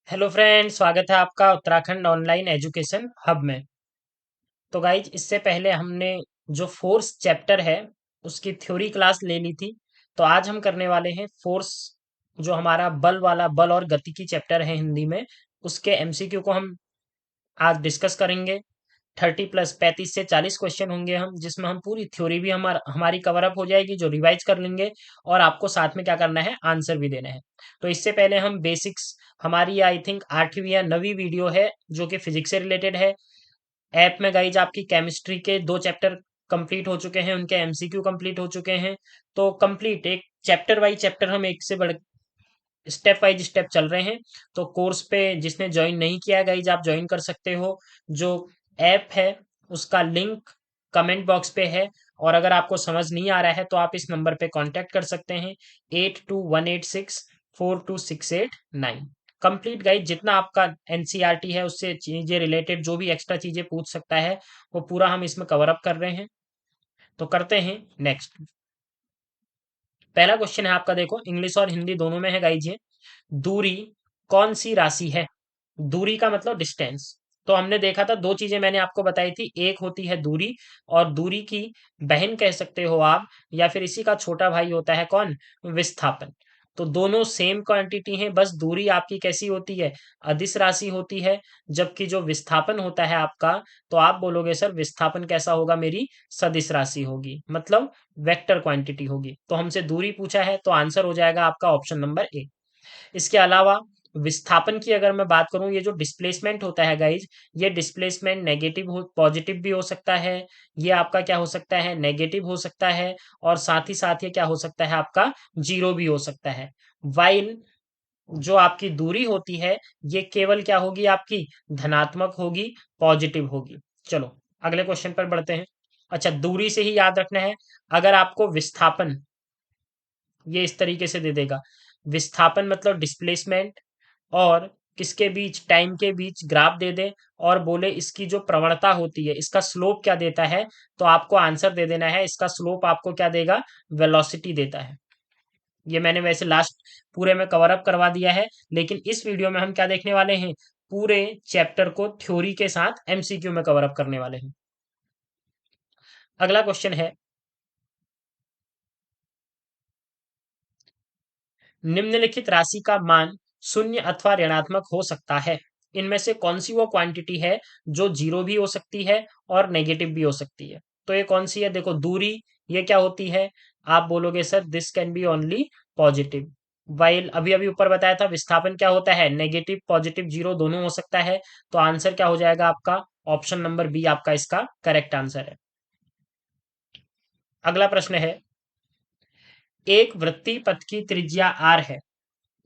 Hello friend, स्वागत है आपका उत्तराखंड ऑनलाइन एजुकेशन हब में। तो गाइज, इससे पहले हमने जो फोर्स चैप्टर है उसकी थ्योरी क्लास ले ली थी। तो आज हम करने वाले हैं फोर्स, जो हमारा बल वाला बल और गति की चैप्टर है हिंदी में, उसके एमसीक्यू को हम आज डिस्कस करेंगे। 30 + 35 से 40 क्वेश्चन होंगे हम, जिसमें हम पूरी थ्योरी भी हमारी कवर अप हो जाएगी, जो रिवाइज कर लेंगे। और आपको साथ में क्या करना है, आंसर भी देना है। तो इससे पहले हम बेसिक्स, हमारी आई थिंक 8वीं या 9वीं वीडियो है जो कि फिजिक्स से रिलेटेड है। ऐप में गाइज आपकी केमिस्ट्री के 2 चैप्टर कंप्लीट हो चुके हैं, उनके एमसीक्यू कंप्लीट हो चुके हैं। तो कंप्लीट एक चैप्टर वाइज चैप्टर हम एक से बढ़ स्टेप वाइज स्टेप चल रहे हैं। तो कोर्स पे जिसने ज्वाइन नहीं किया गाइज, आप ज्वाइन कर सकते हो। जो ऐप है उसका लिंक कमेंट बॉक्स पे है। और अगर आपको समझ नहीं आ रहा है तो आप इस नंबर पे कांटेक्ट कर सकते हैं, 8218642689। कंप्लीट गाइड जितना आपका एनसीईआरटी है उससे चीजें रिलेटेड, जो भी एक्स्ट्रा चीजें पूछ सकता है वो पूरा हम इसमें कवर अप कर रहे हैं। तो करते हैं नेक्स्ट। पहला क्वेश्चन है आपका, देखो इंग्लिश और हिंदी दोनों में है गाइज ये। दूरी कौन सी राशि है? दूरी का मतलब डिस्टेंस। तो हमने देखा था, दो चीजें मैंने आपको बताई थी, एक होती है दूरी, और दूरी की बहन कह सकते हो आप, या फिर इसी का छोटा भाई होता है कौन? विस्थापन। तो दोनों सेम क्वांटिटी हैं, बस दूरी आपकी कैसी होती है? अदिश राशि होती है। जबकि जो विस्थापन होता है आपका, तो आप बोलोगे सर विस्थापन कैसा होगा, मेरी सदिश राशि होगी, मतलब वेक्टर क्वांटिटी होगी। तो हमसे दूरी पूछा है तो आंसर हो जाएगा आपका ऑप्शन नंबर ए। इसके अलावा विस्थापन की अगर मैं बात करूं, ये जो डिस्प्लेसमेंट होता है गाइज, ये डिस्प्लेसमेंट नेगेटिव हो पॉजिटिव भी हो सकता है। ये आपका क्या हो सकता है, नेगेटिव हो सकता है। और साथ ही ये क्या हो सकता है आपका, जीरो भी हो सकता है। वाइल जो आपकी दूरी होती है, ये केवल क्या होगी आपकी, धनात्मक होगी, पॉजिटिव होगी। चलो अगले क्वेश्चन पर बढ़ते हैं। अच्छा, दूरी से ही याद रखना है। अगर आपको विस्थापन ये इस तरीके से दे देगा, विस्थापन मतलब डिस्प्लेसमेंट, और किसके बीच, टाइम के बीच ग्राफ दे दे, और बोले इसकी जो प्रवणता होती है, इसका स्लोप क्या देता है, तो आपको आंसर दे देना है इसका स्लोप आपको क्या देगा, वेलोसिटी देता है। ये मैंने वैसे लास्ट पूरे में कवर अप करवा दिया है, लेकिन इस वीडियो में हम क्या देखने वाले हैं, पूरे चैप्टर को थ्योरी के साथ एमसीक्यू में कवर अप करने वाले हैं। अगला क्वेश्चन है, निम्नलिखित राशि का मान शून्य अथवा ऋणात्मक हो सकता है। इनमें से कौन सी वो क्वांटिटी है जो जीरो भी हो सकती है और नेगेटिव भी हो सकती है? तो ये कौन सी है, देखो दूरी, ये क्या होती है? आप बोलोगे sir this can be only positive. While अभी अभी ऊपर बताया था, विस्थापन क्या होता है, नेगेटिव पॉजिटिव जीरो दोनों हो सकता है। तो आंसर क्या हो जाएगा आपका, ऑप्शन नंबर बी आपका इसका करेक्ट आंसर है। अगला प्रश्न है, एक वृत्तीय पथ की त्रिज्या आर है।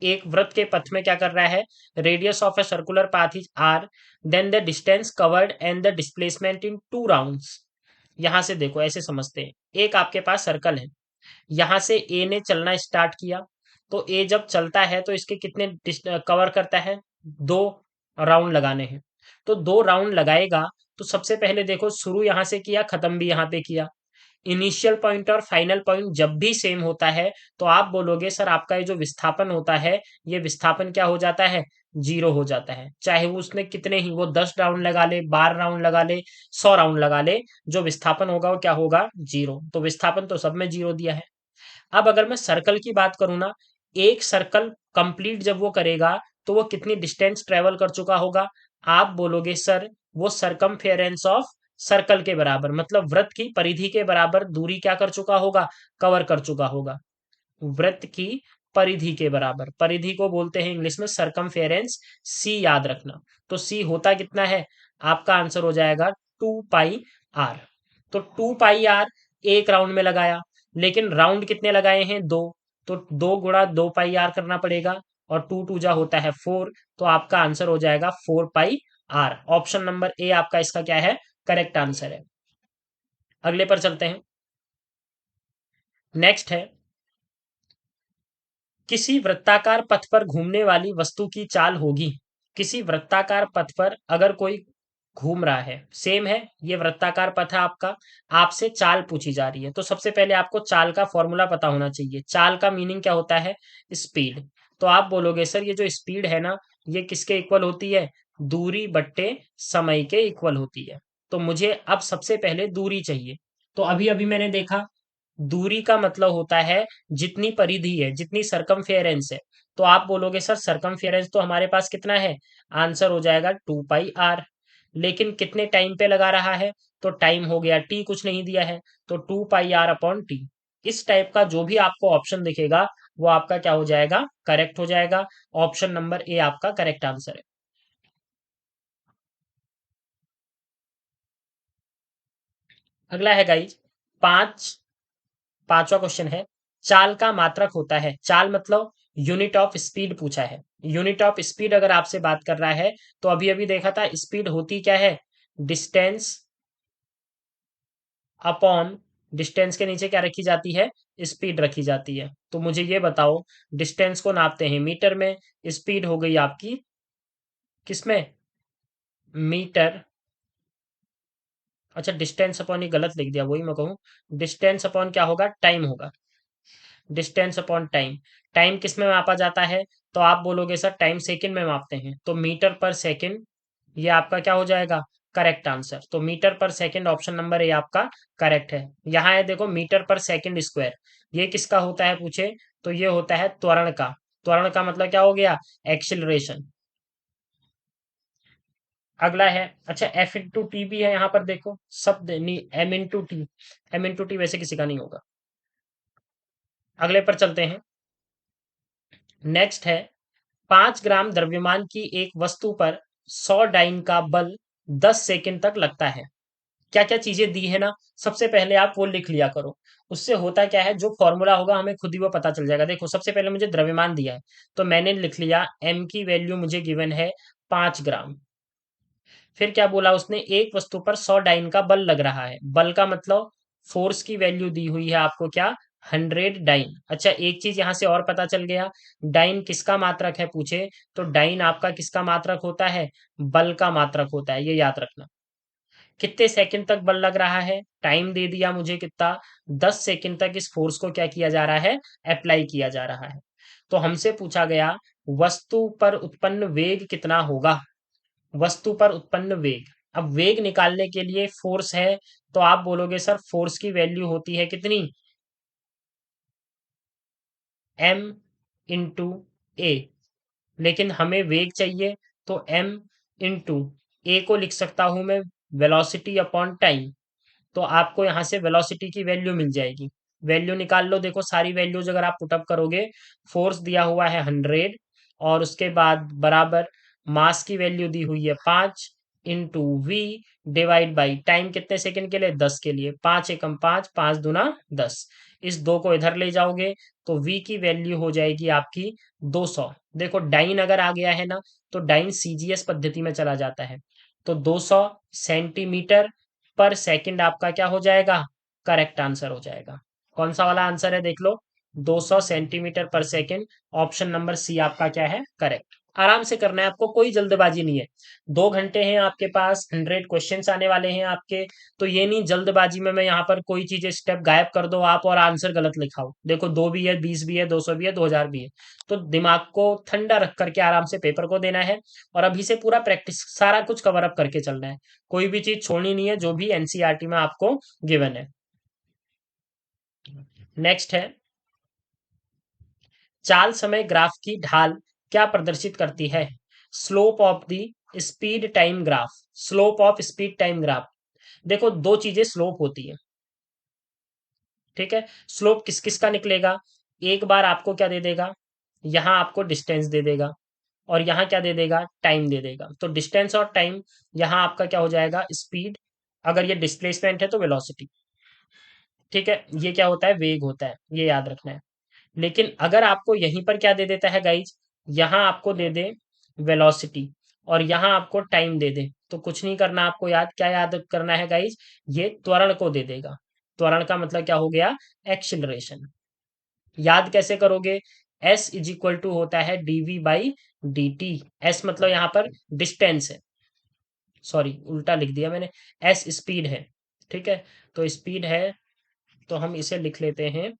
एक वृत्त के पथ में क्या कर रहा है, radius of a circular path is R, then the distance covered and the displacement in 2 rounds. यहां से देखो ऐसे समझते हैं, एक आपके पास सर्कल है, यहां से ए ने चलना स्टार्ट किया। तो ए जब चलता है तो इसके कितने कवर करता है, 2 राउंड लगाने हैं। तो 2 राउंड लगाएगा। तो सबसे पहले देखो, शुरू यहां से किया, खत्म भी यहां पे किया। इनिशियल पॉइंट और फाइनल पॉइंट जब भी सेम होता है, तो आप बोलोगे सर आपका ये जो विस्थापन होता है, ये विस्थापन क्या हो जाता है, जीरो हो जाता है। चाहे वो उसने कितने ही, वो 10 राउंड लगा ले, 12 राउंड लगा ले, 100 राउंड लगा ले, जो विस्थापन होगा वो क्या होगा, जीरो। तो विस्थापन तो सब में जीरो दिया है। अब अगर मैं सर्कल की बात करूं ना, एक सर्कल कंप्लीट जब वो करेगा, तो वो कितनी डिस्टेंस ट्रेवल कर चुका होगा? आप बोलोगे सर वो सरकमफेरेंस ऑफ सर्कल के बराबर, मतलब वृत्त की परिधि के बराबर दूरी क्या कर चुका होगा, कवर कर चुका होगा। वृत्त की परिधि के बराबर, परिधि को बोलते हैं इंग्लिश में सरकमफेरेंस, सी याद रखना। तो सी होता कितना है, आपका आंसर हो जाएगा 2 पाई आर। तो 2 पाई आर एक राउंड में लगाया, लेकिन राउंड कितने लगाए हैं, दो। तो 2 गुणा 2 पाई आर करना पड़ेगा, और टू टू जा होता है 4। तो आपका आंसर हो जाएगा 4 पाई आर। ऑप्शन नंबर ए आपका इसका क्या है, करेक्ट आंसर है। अगले पर चलते हैं। नेक्स्ट है, किसी वृत्ताकार पथ पर घूमने वाली वस्तु की चाल होगी। किसी वृत्ताकार पथ पर अगर कोई घूम रहा है, सेम है, ये वृत्ताकार पथ है आपका, आपसे चाल पूछी जा रही है, तो सबसे पहले आपको चाल का फॉर्मूला पता होना चाहिए। चाल का मीनिंग क्या होता है, स्पीड। तो आप बोलोगे सर ये जो स्पीड है ना, ये किसके इक्वल होती है? दूरी बट्टे समय के इक्वल होती है। तो मुझे अब सबसे पहले दूरी चाहिए। तो अभी अभी मैंने देखा, दूरी का मतलब होता है जितनी परिधि है, जितनी सरकमफेरेंस है। तो आप बोलोगे सर सरकमफेरेंस तो हमारे पास कितना है? आंसर हो जाएगा 2 पाई आर। लेकिन कितने टाइम पे लगा रहा है? तो टाइम हो गया टी, कुछ नहीं दिया है। तो 2 पाई आर अपॉन टी। इस टाइप का जो भी आपको ऑप्शन दिखेगा वो आपका क्या हो जाएगा? करेक्ट हो जाएगा। ऑप्शन नंबर ए आपका करेक्ट आंसर है। अगला है गाइज, पांच पांचवा क्वेश्चन है, चाल का मात्रक होता है। चाल मतलब यूनिट ऑफ स्पीड पूछा है। यूनिट ऑफ स्पीड अगर आपसे बात कर रहा है, तो अभी अभी देखा था स्पीड होती क्या है? डिस्टेंस अपॉन, डिस्टेंस के नीचे क्या रखी जाती है? स्पीड रखी जाती है। तो मुझे ये बताओ, डिस्टेंस को नापते हैं मीटर में, स्पीड हो गई आपकी किसमें? मीटर। अच्छा, डिस्टेंस अपॉन ही गलत लिख दिया, वही मैं कहूँ। डिस्टेंस अपॉन क्या होगा? टाइम होगा। Distance upon time. टाइम किस में मापा जाता है? तो आप बोलोगे सर टाइम सेकंड में मापते हैं, तो मीटर पर सेकंड। ये आपका क्या हो जाएगा? Correct answer. तो मीटर पर सेकंड ऑप्शन नंबर ए आपका करेक्ट है। यहाँ है देखो, मीटर पर सेकंड स्क्वायर। ये किसका होता है पूछे? तो ये होता है त्वरण का। त्वरण का मतलब क्या हो गया? एक्सिलरेशन। अगला है, अच्छा एफ इंटू टी भी है यहाँ पर देखो, शब्द नहीं, M into T. M into T वैसे किसी का नहीं होगा। अगले पर चलते हैं। नेक्स्ट है, 5 ग्राम द्रव्यमान की एक वस्तु पर 100 डाइन का बल 10 सेकंड तक लगता है। क्या क्या चीजें दी है ना, सबसे पहले आप वो लिख लिया करो। उससे होता क्या है, जो फॉर्मूला होगा हमें खुद ही वो पता चल जाएगा। देखो सबसे पहले मुझे द्रव्यमान दिया है, तो मैंने लिख लिया एम की वैल्यू मुझे गिवन है 5 ग्राम। फिर क्या बोला उसने? एक वस्तु पर 100 डाइन का बल लग रहा है। बल का मतलब फोर्स की वैल्यू दी हुई है आपको क्या? 100 डाइन। अच्छा, एक चीज यहां से और पता चल गया, डाइन किसका मात्रक है पूछे? तो डाइन आपका किसका मात्रक होता है? बल का मात्रक होता है, ये याद रखना। कितने सेकंड तक बल लग रहा है? टाइम दे दिया मुझे कितना? 10 सेकंड तक इस फोर्स को क्या किया जा रहा है? अप्लाई किया जा रहा है। तो हमसे पूछा गया वस्तु पर उत्पन्न वेग कितना होगा? वस्तु पर उत्पन्न वेग। अब वेग निकालने के लिए फोर्स है, तो आप बोलोगे सर फोर्स की वैल्यू होती है कितनी? एम इंटू ए। लेकिन हमें वेग चाहिए, तो एम इंटू ए को लिख सकता हूं मैं वेलोसिटी अपॉन टाइम। तो आपको यहां से वेलोसिटी की वैल्यू मिल जाएगी। वैल्यू निकाल लो, देखो सारी वैल्यूज अगर आप पुटअप करोगे, फोर्स दिया हुआ है 100, और उसके बाद बराबर मास की वैल्यू दी हुई है 5, into V divide by time कितने सेकंड के लिए? 10 के लिए। 5 एकम 5, 5 दूना 10। इस दो को इधर ले जाओगे, तो वी की वैल्यू हो जाएगी आपकी 200। देखो डाइन अगर आ गया है ना, तो डाइन सीजीएस पद्धति में चला जाता है। तो 200 सेंटीमीटर पर सेकंड आपका क्या हो जाएगा? करेक्ट आंसर हो जाएगा। कौन सा वाला आंसर है देख लो, 200 सेंटीमीटर पर सेकंड। ऑप्शन नंबर सी आपका क्या है? करेक्ट। आराम से करना है आपको, कोई जल्दबाजी नहीं है। 2 घंटे हैं आपके पास, 100 क्वेश्चंस आने वाले हैं आपके। तो ये नहीं जल्दबाजी में मैं यहाँ पर कोई चीज स्टेप गायब कर दो आप और आंसर गलत लिखाओ। देखो 2 भी है, 20 भी है, 200 भी है, 2000 भी है। तो दिमाग को ठंडा रख करके आराम से पेपर को देना है, और अभी से पूरा प्रैक्टिस सारा कुछ कवर अप करके चलना है। कोई भी चीज छोड़नी नहीं है जो भी एनसीईआरटी में आपको गिवन है। नेक्स्ट है, चाल समय ग्राफ की ढाल क्या प्रदर्शित करती है? Slope of the speed time graph. Slope of speed time graph. देखो दो चीजें स्लोप होती है, ठीक है। स्लोप किस किस का निकलेगा? एक बार आपको क्या दे देगा? यहाँ आपको डिस्टेंस दे देगा, और यहाँ क्या दे देगा? टाइम दे देगा। तो डिस्टेंस और टाइम, यहाँ आपका क्या हो जाएगा? स्पीड। अगर ये डिस्प्लेसमेंट है तो वेलोसिटी। ठीक है, ये क्या होता है? वेग होता है, ये याद रखना है। लेकिन अगर आपको यहीं पर क्या दे देता है गाइज, यहाँ आपको दे दे वेलोसिटी, और यहाँ आपको टाइम दे दे, तो कुछ नहीं करना आपको, याद क्या याद करना है गाइज? ये त्वरण को दे देगा। त्वरण का मतलब क्या हो गया? एक्सिलरेशन। याद कैसे करोगे? एस इज इक्वल टू होता है DV by D T. S मतलब यहाँ पर डिस्टेंस है, सॉरी उल्टा लिख दिया मैंने। एस स्पीड है, ठीक है। तो स्पीड है, तो हम इसे लिख लेते हैं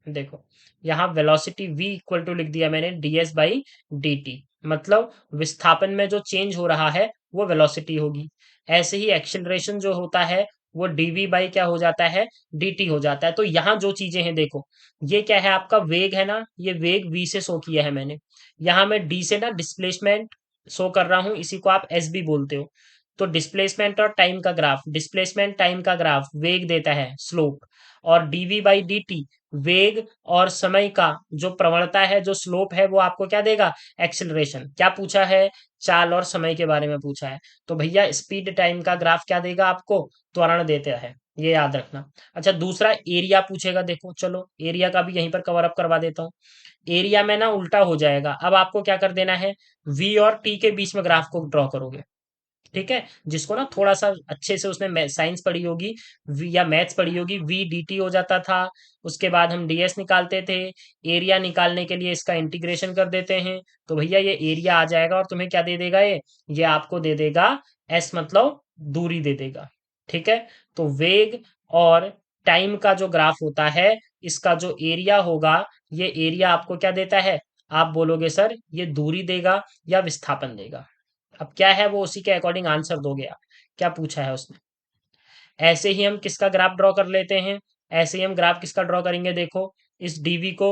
देखो, यहाँ वेलोसिटी v इक्वल टू लिख दिया मैंने ds बाई डी टी, मतलब विस्थापन में जो चेंज हो रहा है वो वेलोसिटी होगी। ऐसे ही एक्सेलरेशन जो होता है वो dv बाई क्या हो जाता है, dt हो जाता है। तो यहाँ जो चीजें हैं देखो, ये क्या है, आपका वेग है ना, ये वेग v से शो किया है मैंने। यहाँ मैं d से ना डिस्प्लेसमेंट शो कर रहा हूँ, इसी को आप s भी बोलते हो। तो डिस्प्लेसमेंट और टाइम का ग्राफ, डिस्प्लेसमेंट टाइम का ग्राफ वेग देता है, स्लोप। और dv बाई डी टी वेग और समय का जो प्रवणता है, जो स्लोप है, वो आपको क्या देगा, एक्सेलरेशन। क्या पूछा है, चाल और समय के बारे में पूछा है। तो भैया स्पीड टाइम का ग्राफ क्या देगा आपको, त्वरण देता है, ये याद रखना। अच्छा, दूसरा एरिया पूछेगा। देखो चलो, एरिया का भी यहीं पर कवर अप करवा देता हूँ। एरिया में ना उल्टा हो जाएगा। अब आपको क्या कर देना है, वी और टी के बीच में ग्राफ को ड्रॉ करोगे। ठीक है, जिसको ना थोड़ा सा अच्छे से उसने साइंस पढ़ी होगी, या मैथ्स पढ़ी होगी, वी डी टी हो जाता था। उसके बाद हम डीएस निकालते थे। एरिया निकालने के लिए इसका इंटीग्रेशन कर देते हैं। तो भैया ये एरिया आ जाएगा, और तुम्हें क्या दे देगा, ये आपको दे देगा एस, मतलब दूरी दे देगा। ठीक है, तो वेग और टाइम का जो ग्राफ होता है, इसका जो एरिया होगा, ये एरिया आपको क्या देता है, आप बोलोगे सर ये दूरी देगा या विस्थापन देगा। अब क्या है, वो उसी के अकॉर्डिंग आंसर दोगे आप, क्या पूछा है उसने। ऐसे ही हम किसका ग्राफ ड्रॉ कर लेते हैं, ऐसे ही हम ग्राफ किसका ड्रॉ करेंगे, देखो इस डीवी को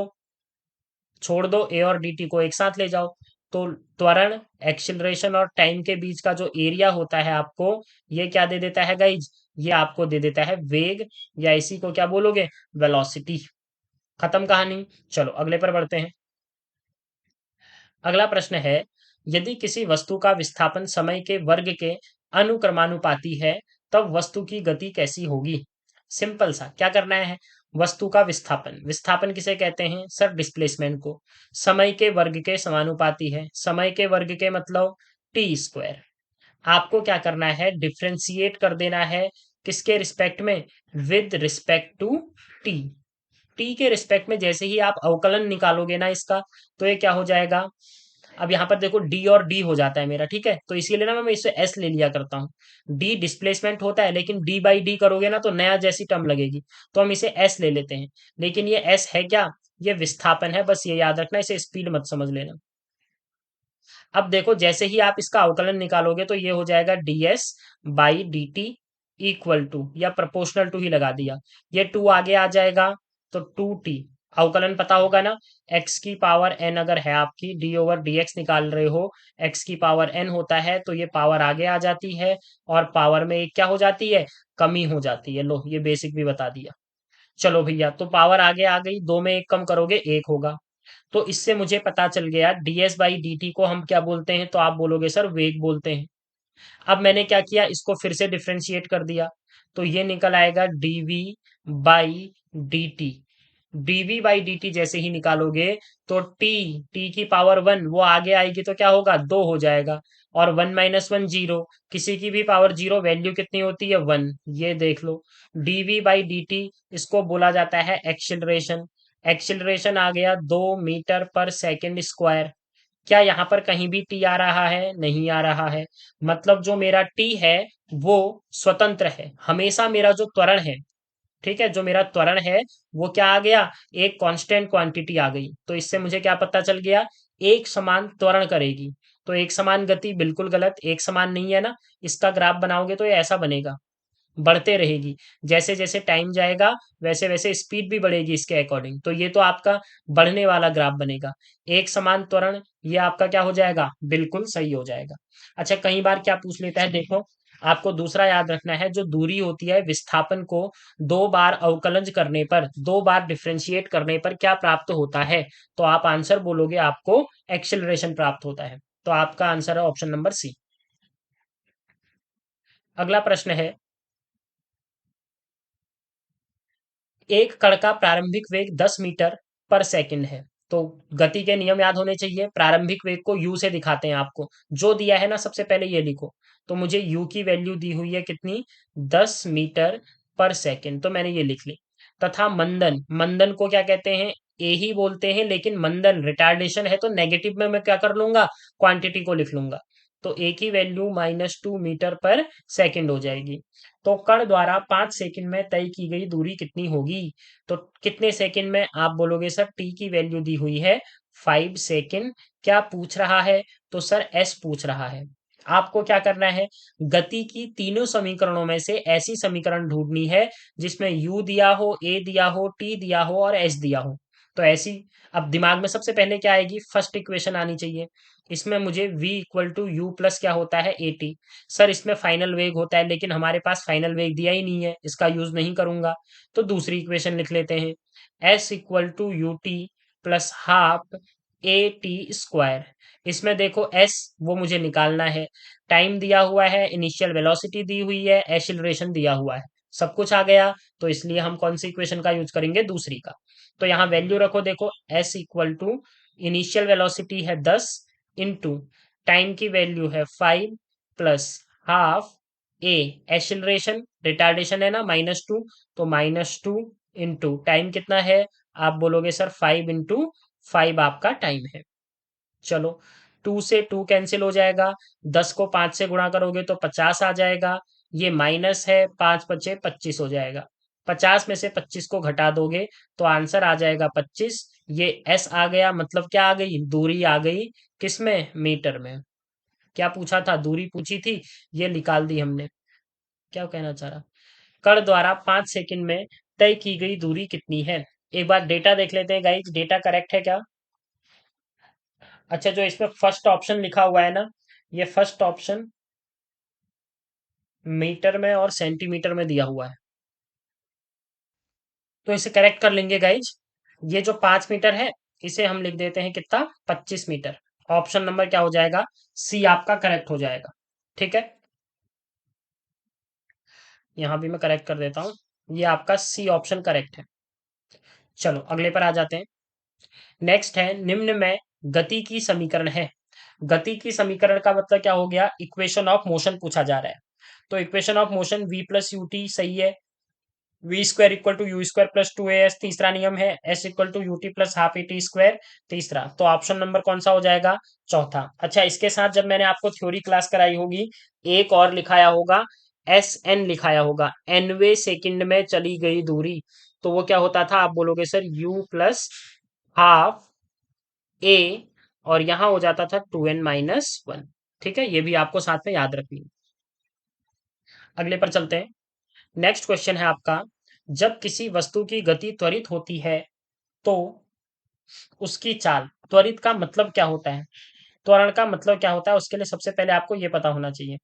छोड़ दो, ए और डी टी को एक साथ ले जाओ। तो त्वरण, एक्सिलरेशन और टाइम के बीच का जो एरिया होता है आपको, ये क्या दे देता है गाइज, ये आपको दे देता है वेग, या इसी को क्या बोलोगे, वेलोसिटी। खत्म कहानी। चलो अगले पर बढ़ते हैं। अगला प्रश्न है, यदि किसी वस्तु का विस्थापन समय के वर्ग के अनुक्रमानुपाती है, तब वस्तु की गति कैसी होगी। सिंपल सा, क्या करना है, वस्तु का विस्थापन, विस्थापन किसे कहते हैं सर, डिस्प्लेसमेंट को, समय के वर्ग के समानुपाती है। समय के वर्ग के मतलब टी स्क्वायर। आपको क्या करना है, डिफ्रेंशिएट कर देना है, किसके रिस्पेक्ट में, with respect to T. T के रिस्पेक्ट में जैसे ही आप अवकलन निकालोगे ना इसका, तो ये क्या हो जाएगा, अब यहाँ पर देखो डी और डी हो जाता है मेरा। ठीक है, तो इसीलिए ना मैं इससे एस ले लिया करता हूँ। डी डिस्प्लेसमेंट होता है, लेकिन डी बाई डी करोगे ना तो नया जैसी टर्म लगेगी, तो हम इसे एस ले लेते हैं। लेकिन ये एस है क्या, ये विस्थापन है, बस ये याद रखना, इसे स्पीड मत समझ लेना। अब देखो, जैसे ही आप इसका अवकलन निकालोगे तो ये हो जाएगा D S by D T equal to, या प्रोपोर्शनल टू ही लगा दिया, ये टू आगे आ जाएगा, तो टू टी। अवकलन पता होगा ना, एक्स की पावर एन अगर है आपकी, डी ओवर डी एक्स निकाल रहे हो, एक्स की पावर एन होता है, तो ये पावर आगे आ जाती है, और पावर में एक क्या हो जाती है, कमी हो जाती है। लो ये बेसिक भी बता दिया। चलो भैया, तो पावर आगे आ गई, दो में एक कम करोगे एक होगा। तो इससे मुझे पता चल गया ds बाई डी टी को हम क्या बोलते हैं, तो आप बोलोगे सर वेग बोलते हैं। अब मैंने क्या किया, इसको फिर से डिफरेंशिएट कर दिया, तो ये निकल आएगा dv by D T. DV by D T जैसे ही निकालोगे, तो टी, टी की पावर वन वो आगे आएगी, तो क्या होगा, दो हो जाएगा। और वन माइनस वन जीरो, किसी की भी पावर जीरो, वैल्यू कितनी होती है, वन। ये देख लो, डीवी बाई डी टी, इसको बोला जाता है एक्सिलरेशन। एक्सिलरेशन आ गया 2 मीटर पर सेकेंड स्क्वायर। क्या यहाँ पर कहीं भी टी आ रहा है, नहीं आ रहा है। मतलब जो मेरा टी है वो स्वतंत्र है, हमेशा मेरा जो त्वरण है, ठीक है, जो मेरा त्वरण है वो क्या आ गया, एक कांस्टेंट क्वांटिटी आ गई। तो इससे मुझे क्या पता चल गया, एक समान त्वरण करेगी। तो एक समान गति बिल्कुल गलत, एक समान नहीं है ना। इसका ग्राफ बनाओगे तो ये ऐसा बनेगा, बढ़ते रहेगी, जैसे जैसे टाइम जाएगा वैसे वैसे स्पीड भी बढ़ेगी इसके अकॉर्डिंग। तो ये तो आपका बढ़ने वाला ग्राफ बनेगा। एक समान त्वरण, ये आपका क्या हो जाएगा, बिल्कुल सही हो जाएगा। अच्छा, कई बार क्या पूछ लेता है, देखो आपको दूसरा याद रखना है, जो दूरी होती है विस्थापन को दो बार अवकलज करने पर, दो बार डिफरेंशिएट करने पर क्या प्राप्त होता है। तो आप आंसर बोलोगे आपको एक्सेलरेशन प्राप्त होता है। तो आपका आंसर है ऑप्शन नंबर सी। अगला प्रश्न है, एक कण का प्रारंभिक वेग 10 मीटर पर सेकंड है। तो गति के नियम याद होने चाहिए, प्रारंभिक वेग को u से दिखाते हैं आपको, जो दिया है ना सबसे पहले ये लिखो। तो मुझे u की वैल्यू दी हुई है कितनी, 10 मीटर पर सेकंड, तो मैंने ये लिख ली। तथा मंदन, मंदन को क्या कहते हैं, ए ही बोलते हैं, लेकिन मंदन रिटार्डेशन है, तो नेगेटिव में मैं क्या कर लूंगा, क्वांटिटी को लिख लूंगा। तो ए की वैल्यू -2 मीटर पर सेकंड हो जाएगी। तो कण द्वारा 5 सेकंड में तय की गई दूरी कितनी होगी? तो कितने सेकंड में आप बोलोगे सर? टी की वैल्यू दी हुई है 5 सेकंड। क्या पूछ रहा है? तो सर एस पूछ रहा है। आपको क्या करना है? गति की तीनों समीकरणों में से ऐसी समीकरण ढूंढनी है जिसमें u दिया हो, a दिया हो, t दिया हो और s दिया हो। तो ऐसी, अब दिमाग में सबसे पहले क्या आएगी? फर्स्ट इक्वेशन आनी चाहिए। इसमें मुझे v equal to U plus क्या होता है? A T. सर इसमें फाइनल वेग होता है, लेकिन हमारे पास फाइनल वेग दिया ही नहीं है, इसका यूज नहीं करूंगा। तो दूसरी इक्वेशन लिख लेते हैं, s equal to U T plus half A T square. इसमें देखो s वो मुझे निकालना है, टाइम दिया हुआ है, इनिशियल वेलोसिटी दी हुई है, एक्सीलरेशन दिया हुआ है, सब कुछ आ गया। तो इसलिए हम कौन सी इक्वेशन का यूज करेंगे? दूसरी का। तो यहाँ वैल्यू रखो, देखो s equal to initial velocity है 10 इंटू टाइम की वैल्यू है 5 plus half A acceleration, retardation है ना, -2, तो -2 इंटू टाइम कितना है? आप बोलोगे सर 5 इंटू 5 आपका टाइम है। चलो, 2 से 2 कैंसिल हो जाएगा, 10 को 5 से गुणा करोगे तो 50 आ जाएगा, ये माइनस है, 5 बचे 25 हो जाएगा। 50 में से 25 को घटा दोगे तो आंसर आ जाएगा 25। ये एस आ गया, मतलब क्या आ गई? दूरी आ गई। किसमें? मीटर में। क्या पूछा था? दूरी पूछी थी, ये निकाल दी हमने। क्या कहना चाह रहा? कण द्वारा 5 सेकंड में तय की गई दूरी कितनी है? एक बार डेटा देख लेते हैं गाइस, डेटा करेक्ट है क्या? अच्छा, जो इसमें फर्स्ट ऑप्शन लिखा हुआ है ना, ये फर्स्ट ऑप्शन मीटर में और सेंटीमीटर में दिया हुआ है, तो इसे करेक्ट कर लेंगे गाइज। ये जो 5 मीटर है, इसे हम लिख देते हैं कितना? 25 मीटर। ऑप्शन नंबर क्या हो जाएगा? सी आपका करेक्ट हो जाएगा। ठीक है, यहां भी मैं करेक्ट कर देता हूँ, ये आपका सी ऑप्शन करेक्ट है। चलो अगले पर आ जाते हैं। नेक्स्ट है, निम्न में गति की समीकरण है। गति की समीकरण का मतलब क्या हो गया? इक्वेशन ऑफ मोशन पूछा जा रहा है। तो equation of motion v plus U T सही है, V square equal to U square plus 2as तीसरा नियम है, S equal to U T plus half A T square तीसरा। तो ऑप्शन नंबर कौन सा हो जाएगा? चौथा। अच्छा, इसके साथ जब मैंने आपको थ्योरी क्लास कराई होगी, एक और लिखाया होगा, एस एन लिखाया होगा, एनवे सेकंड में चली गई दूरी। तो वो क्या होता था? आप बोलोगे सर यू प्लस हाफ ए, और यहां हो जाता था 2n-1। ठीक है, ये भी आपको साथ में याद रखनी है। अगले पर चलते हैं। नेक्स्ट क्वेश्चन है आपका, जब किसी वस्तु की गति त्वरित होती है तो उसकी चाल, त्वरित का मतलब क्या होता है? त्वरण का मतलब क्या होता है? उसके लिए सबसे पहले आपको यह पता होना चाहिए।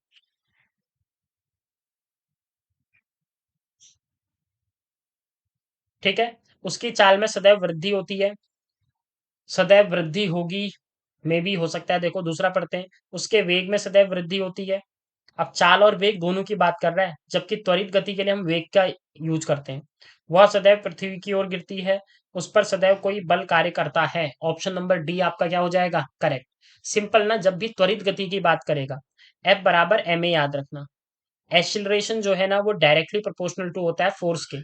ठीक है, उसकी चाल में सदैव वृद्धि होती है, सदैव वृद्धि होगी, में भी हो सकता है। देखो दूसरा पढ़ते हैं, उसके वेग में सदैव वृद्धि होती है। अब चाल और वेग दोनों की बात कर रहा है, जबकि त्वरित गति के लिए हम वेग का यूज करते हैं। वह सदैव पृथ्वी की ओर गिरती है, उस पर सदैव कोई बल कार्य करता है। ऑप्शन नंबर डी आपका क्या हो जाएगा? करेक्ट। सिंपल ना, जब भी त्वरित गति की बात करेगा, एफ बराबर एम ए याद रखना। एक्सिलरेशन जो है ना, वो डायरेक्टली प्रोपोर्शनल टू होता है फोर्स के।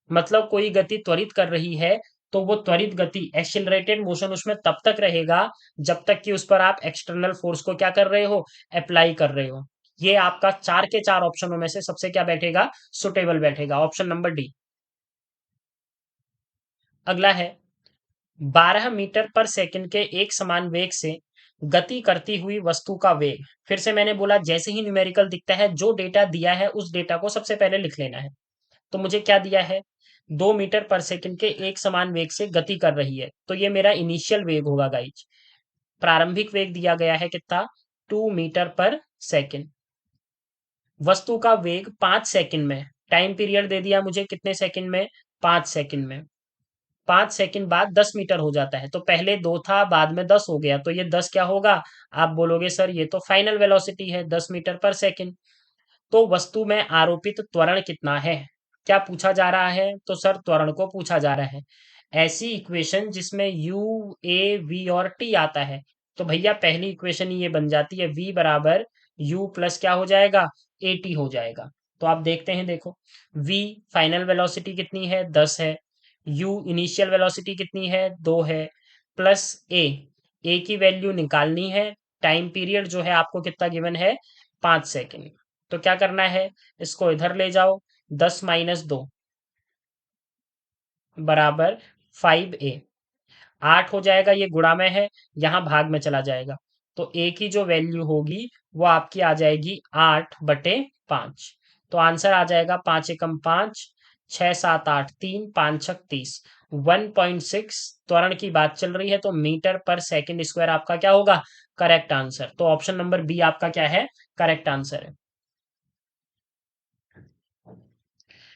मतलब कोई गति त्वरित कर रही है, तो वो त्वरित गति, एक्सिलरेटेड मोशन उसमें तब तक रहेगा जब तक कि उस पर आप एक्सटर्नल फोर्स को क्या कर रहे हो? अप्लाई कर रहे हो। ये आपका चार के चार ऑप्शनों में से सबसे क्या बैठेगा? सुटेबल बैठेगा, ऑप्शन नंबर डी। अगला है, 12 मीटर पर सेकंड के एक समान वेग से गति करती हुई वस्तु का वेग। फिर से मैंने बोला, जैसे ही न्यूमेरिकल दिखता है, जो डेटा दिया है उस डेटा को सबसे पहले लिख लेना है। तो मुझे क्या दिया है? 2 मीटर पर सेकंड के एक समान वेग से गति कर रही है, तो ये मेरा इनिशियल वेग होगा गाइज। प्रारंभिक वेग दिया गया है कितना? 2 मीटर पर सेकंड। वस्तु का वेग 5 सेकंड में, टाइम पीरियड दे दिया मुझे कितने सेकंड में? 5 सेकंड में। 5 सेकंड बाद 10 मीटर हो जाता है, तो पहले 2 था, बाद में 10 हो गया, तो ये 10 क्या होगा? आप बोलोगे सर ये तो फाइनल वेलोसिटी है, 10 मीटर पर सेकंड। तो वस्तु में आरोपित त्वरण कितना है? क्या पूछा जा रहा है? तो सर त्वरण को पूछा जा रहा है। ऐसी इक्वेशन जिसमें u a v और t आता है, तो भैया पहली इक्वेशन ही ये बन जाती है, v बराबर u प्लस क्या हो जाएगा? ए टी हो जाएगा। तो आप देखते हैं, देखो v फाइनल वेलोसिटी कितनी है? 10 है। u इनिशियल वेलोसिटी कितनी है? 2 है। प्लस a, a की वैल्यू निकालनी है, टाइम पीरियड जो है आपको कितना गिवन है, 5 सेकेंड। तो क्या करना है, इसको इधर ले जाओ, 10 - 2 बराबर 5a। 8 हो जाएगा, ये गुणा में है, यहाँ भाग में चला जाएगा। तो a की जो वैल्यू होगी वो आपकी आ जाएगी 8/5। तो आंसर आ जाएगा 5 × 5 6 7 8 3 5 6 30 1.6। त्वरण की बात चल रही है तो मीटर पर सेकंड स्क्वायर आपका क्या होगा, करेक्ट आंसर। तो ऑप्शन नंबर बी आपका क्या है, करेक्ट आंसर है।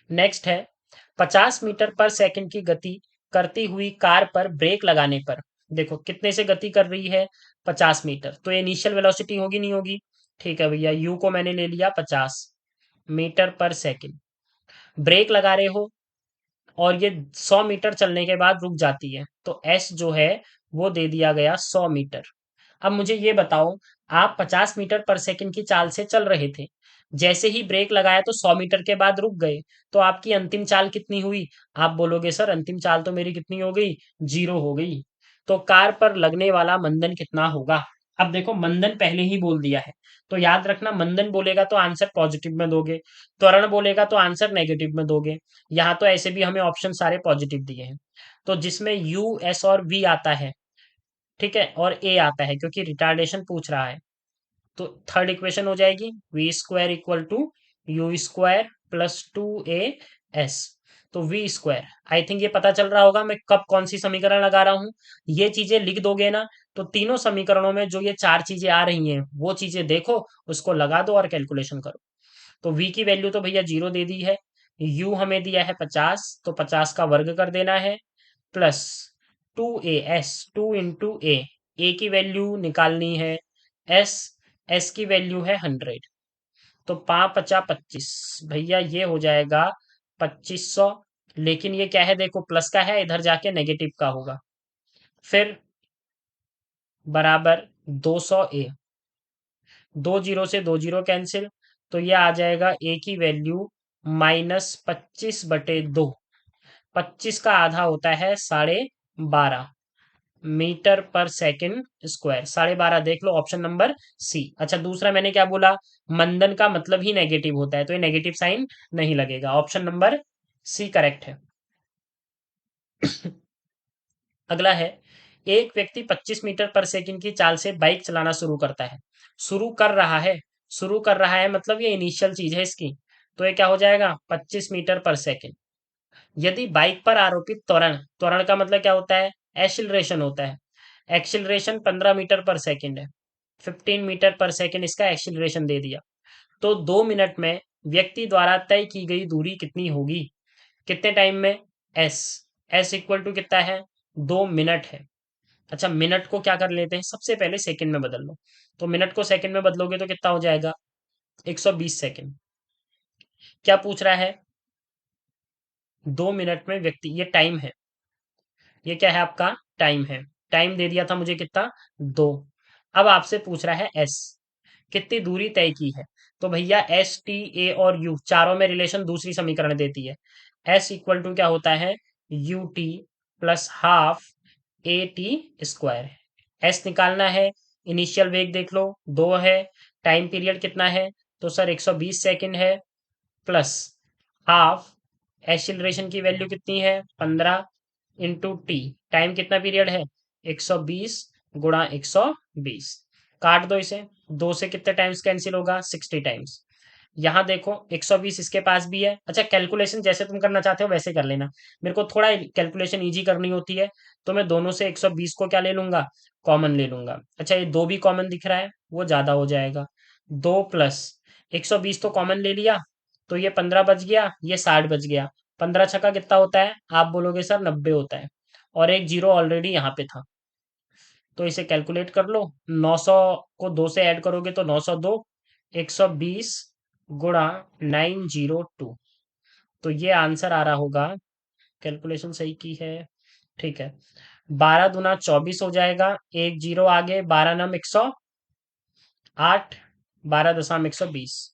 नेक्स्ट है, 50 मीटर पर सेकंड की गति करती हुई कार पर ब्रेक लगाने पर, देखो कितने से गति कर रही है, 50 मीटर, तो ये इनिशियल वेलोसिटी होगी नहीं होगी। ठीक है भैया, यू को मैंने ले लिया 50 मीटर पर सेकंड। ब्रेक लगा रहे हो और ये 100 मीटर चलने के बाद रुक जाती है, तो एस जो है वो दे दिया गया 100 मीटर। अब मुझे ये बताओ, आप 50 मीटर पर सेकंड की चाल से चल रहे थे, जैसे ही ब्रेक लगाया तो 100 मीटर के बाद रुक गए, तो आपकी अंतिम चाल कितनी हुई। आप बोलोगे सर अंतिम चाल तो मेरी कितनी हो गई, 0 हो गई। तो कार पर लगने वाला मंदन कितना होगा। अब देखो मंदन पहले ही बोल दिया है, तो याद रखना, मंदन बोलेगा तो आंसर पॉजिटिव में दोगे, त्वरण बोलेगा तो आंसर नेगेटिव में दोगे। यहाँ तो ऐसे भी हमें ऑप्शन सारे पॉजिटिव दिए हैं, तो जिसमें यू एस और वी आता है, ठीक है, और ए आता है क्योंकि रिटार्डेशन पूछ रहा है, तो थर्ड इक्वेशन हो जाएगी v² = u² + 2a s। तो v², आई थिंक ये पता चल रहा होगा मैं कब कौन सी समीकरण लगा रहा हूँ। ये चीजें लिख दोगे ना, तो तीनों समीकरणों में जो ये चार चीजें आ रही हैं वो चीजें देखो, उसको लगा दो और कैलकुलेशन करो। तो v की वैल्यू तो भैया 0 दे दी है, u हमें दिया है 50, तो 50 का वर्ग कर देना है, प्लस 2as, 2 × a की वैल्यू निकालनी है, s s की वैल्यू है 100। तो 5×5 = 25, भैया ये हो जाएगा 2500। लेकिन ये क्या है, देखो प्लस का है, इधर जाके नेगेटिव का होगा, फिर बराबर 200a, 2 जीरो से 2 जीरो कैंसिल, तो ये आ जाएगा a की वैल्यू -25/2। 25 का आधा होता है 12.5 मीटर पर सेकंड स्क्वायर, 12.5 देख लो, ऑप्शन नंबर सी। अच्छा दूसरा मैंने क्या बोला, मंदन का मतलब ही नेगेटिव होता है, तो ये नेगेटिव साइन नहीं लगेगा, ऑप्शन नंबर सी करेक्ट है। अगला है, एक व्यक्ति 25 मीटर पर सेकंड की चाल से बाइक चलाना शुरू करता है, शुरू कर रहा है, शुरू कर रहा है मतलब ये इनिशियल चीज है इसकी, तो ये क्या हो जाएगा, 25 मीटर पर सेकंड। यदि बाइक पर आरोपित त्वरण, त्वरण का मतलब क्या होता है, एक्सिलरेशन होता है, एक्सिलरेशन 15 मीटर पर सेकंड है, 15 मीटर पर सेकंड इसका एक्सिलरेशन दे दिया, तो 2 मिनट में व्यक्ति द्वारा तय की गई दूरी कितनी होगी, कितने टाइम में, एस, एस = कितना है, 2 मिनट है। अच्छा मिनट को क्या कर लेते हैं, सबसे पहले सेकंड में बदल लो, तो मिनट को सेकंड में बदलोगे तो कितना हो जाएगा, 120 सेकंड। क्या पूछ रहा है, 2 मिनट में व्यक्ति, ये टाइम है, ये क्या है आपका, टाइम है, टाइम दे दिया था मुझे कितना, 2। अब आपसे पूछ रहा है एस, कितनी दूरी तय की है, तो भैया एस टी ए और यू चारों में रिलेशन दूसरी समीकरण देती है, s = क्या होता है, you T plus half A T square. S निकालना है, इनिशियल वेग देख लो 2 है, टाइम पीरियड कितना है, तो सर 120 सेकंड है, प्लस हाफ, एक्सिलरेशन की वैल्यू कितनी है, 15 × t, टाइम कितना पीरियड है, 120 × 120, काट दो इसे, 2 से कितने टाइम्स कैंसिल होगा, 60 टाइम्स। यहाँ देखो 120 इसके पास भी है। अच्छा कैलकुलेशन जैसे तुम करना चाहते हो वैसे कर लेना, मेरे को थोड़ा कैलकुलेशन इजी करनी होती है, तो मैं दोनों से 120 को क्या ले लूंगा, कॉमन ले लूंगा। अच्छा ये 2 भी कॉमन दिख रहा है, वो ज्यादा हो जाएगा, 2 प्लस 120 तो कॉमन ले लिया, तो ये 15 बच गया, ये 60 बच गया, 15 छक्का कितना होता है, आप बोलोगे सर 90 होता है, और एक जीरो ऑलरेडी यहाँ पे था, तो इसे कैलकुलेट कर लो, 900 को 2 से ऐड करोगे तो 902, 120 गुणा 902, तो ये आंसर आ रहा होगा, कैलकुलेशन सही की है, ठीक है, 12 × 2 = 24 हो जाएगा, एक जीरो आगे, 12×9 = 108, 12.120,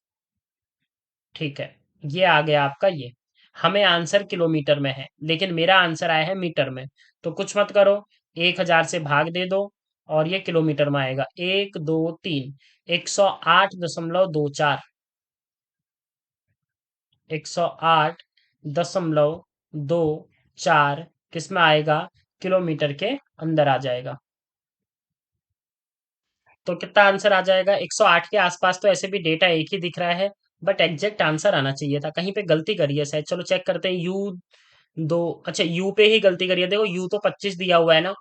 ठीक है, ये आ गया आपका ये। हमें आंसर किलोमीटर में है लेकिन मेरा आंसर आया है मीटर में, तो कुछ मत करो, 1000 से भाग दे दो, और ये किलोमीटर में आएगा। 1 2 3, 108.24, 108.24 किस में आएगा, किलोमीटर के अंदर आ जाएगा। तो कितना आंसर आ जाएगा, 108 के आसपास। तो ऐसे भी डेटा एक ही दिख रहा है, बट एग्जैक्ट आंसर आना चाहिए था, कहीं पे गलती करी है शायद। चलो चेक करते हैं। दो, अच्छा यू पे ही गलती करी है। देखो यू तो 25 दिया हुआ है ना,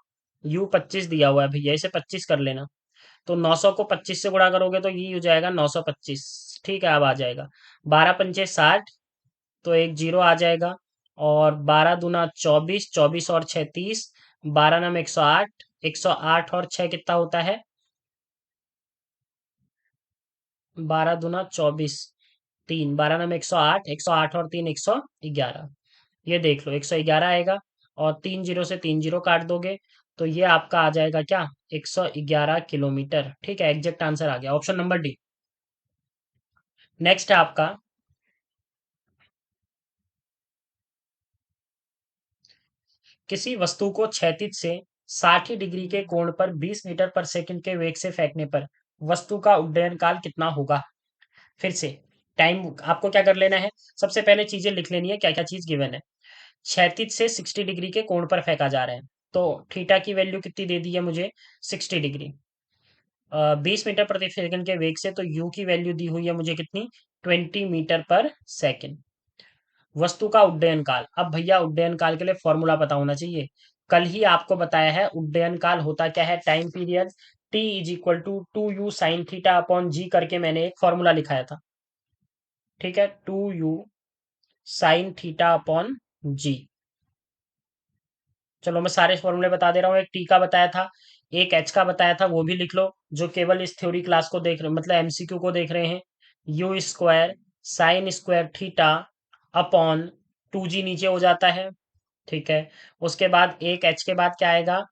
यू 25 दिया हुआ है भैया, इसे 25 कर लेना। तो 900 को 25 से गुणा करोगे तो ये हो जाएगा 925। ठीक है, अब आ जाएगा। 12 पंचे 60, तो एक जीरो आ जाएगा। और 12 दूना 24, 24 और 6 30, 12 नाम 108, 108 और 6 कितना होता है, 12 दूना 24, 3, 12 नाम 108, 108 और 3 111। ये देख लो 111 आएगा। और 3 जीरो से 3 जीरो काट दोगे तो ये आपका आ जाएगा क्या, 111 किलोमीटर। ठीक है, एग्जैक्ट आंसर आ गया, ऑप्शन नंबर डी। नेक्स्ट है आपका, किसी वस्तु को क्षैतिज से 60 डिग्री के कोण पर 20 मीटर पर सेकंड के वेग से फेंकने पर वस्तु का उड्डयन काल कितना होगा। फिर से टाइम आपको क्या कर लेना है, सबसे पहले चीजें लिख लेनी है, क्या क्या चीज गिवन है। क्षैतिज से 60 डिग्री के कोण पर फेंका जा रहा है, तो थीटा की वैल्यू कितनी दे दी है मुझे, 60 डिग्री। 20 मीटर प्रति सेकंड के वेग से, तो यू की वैल्यू दी हुई है मुझे कितनी, 20 मीटर पर सेकंड। वस्तु का उड्डयन काल, अब भैया उड्डयन काल के लिए फॉर्मूला पता होना चाहिए। कल ही आपको बताया है उड्डयन काल होता क्या है, time period. T = 2u sin theta upon g करके मैंने एक फॉर्मूला लिखाया था। ठीक है, 2u sin थीटा अपॉन जी। चलो मैं सारे फॉर्मूले बता दे रहा हूँ। एक टी का बताया था, एक एच का बताया था, वो भी लिख लो, जो केवल इस थ्योरी क्लास को देख रहे, मतलब एमसीक्यू को देख रहे हैं। U² sin² theta upon 2g नीचे हो जाता है। ठीक है, उसके बाद एक एच के बाद क्या आएगा,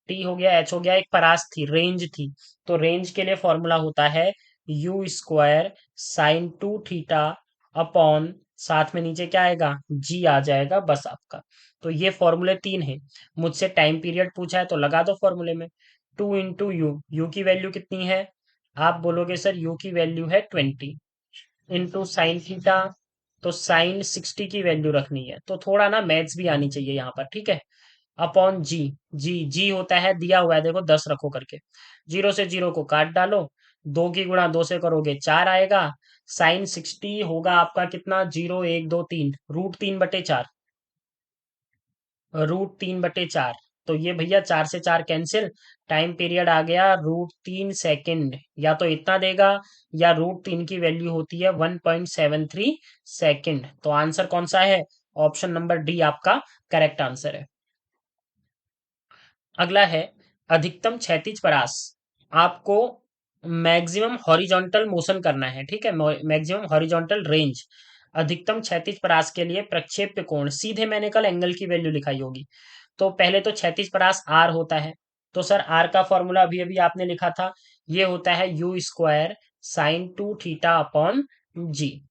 टी हो गया, एच हो गया, एक परास थी, रेंज थी। तो रेंज के लिए फॉर्मूला होता है U² sin 2 थीटा अपॉन, साथ में नीचे क्या आएगा, जी आ जाएगा बस आपका। तो ये फॉर्मूले तीन है। मुझसे टाइम पीरियड पूछा है तो लगा दो फॉर्मूले में। 2 × यू, यू की वैल्यू कितनी है, आप बोलोगे सर यू की वैल्यू है 20, इंटू साइन थीटा, तो साइन 60 की वैल्यू रखनी है, तो थोड़ा ना मैथ्स भी आनी चाहिए यहाँ पर। ठीक है, अपॉन जी, जी होता है दिया हुआ है, देखो 10 रखो करके, जीरो से जीरो को काट डालो, दो की गुणा दो से करोगे 4 आएगा। साइन 60 होगा आपका कितना, 0 1 2 3, √3/4, √3/4। तो ये भैया 4 से 4 कैंसिल, टाइम पीरियड आ गया √3 सेकेंड। या तो इतना देगा, या √3 की वैल्यू होती है 1.73 सेकेंड। तो आंसर कौन सा है, ऑप्शन नंबर डी आपका करेक्ट आंसर है। अगला है, अधिकतम क्षैतिज परास, आपको मैक्सिमम हॉरिजॉन्टल मोशन करना है। ठीक है, मैक्सिमम हॉरिजॉन्टल रेंज। अधिकतम क्षैतिज परास के लिए प्रक्षेप्य कोण, सीधे मैंने कल एंगल की वैल्यू लिखाई होगी। तो पहले तो क्षैतिज परास आर होता है, तो सर आर का फॉर्मूला अभी अभी आपने लिखा था, ये होता है U² sin 2 थीटा अपॉन जी।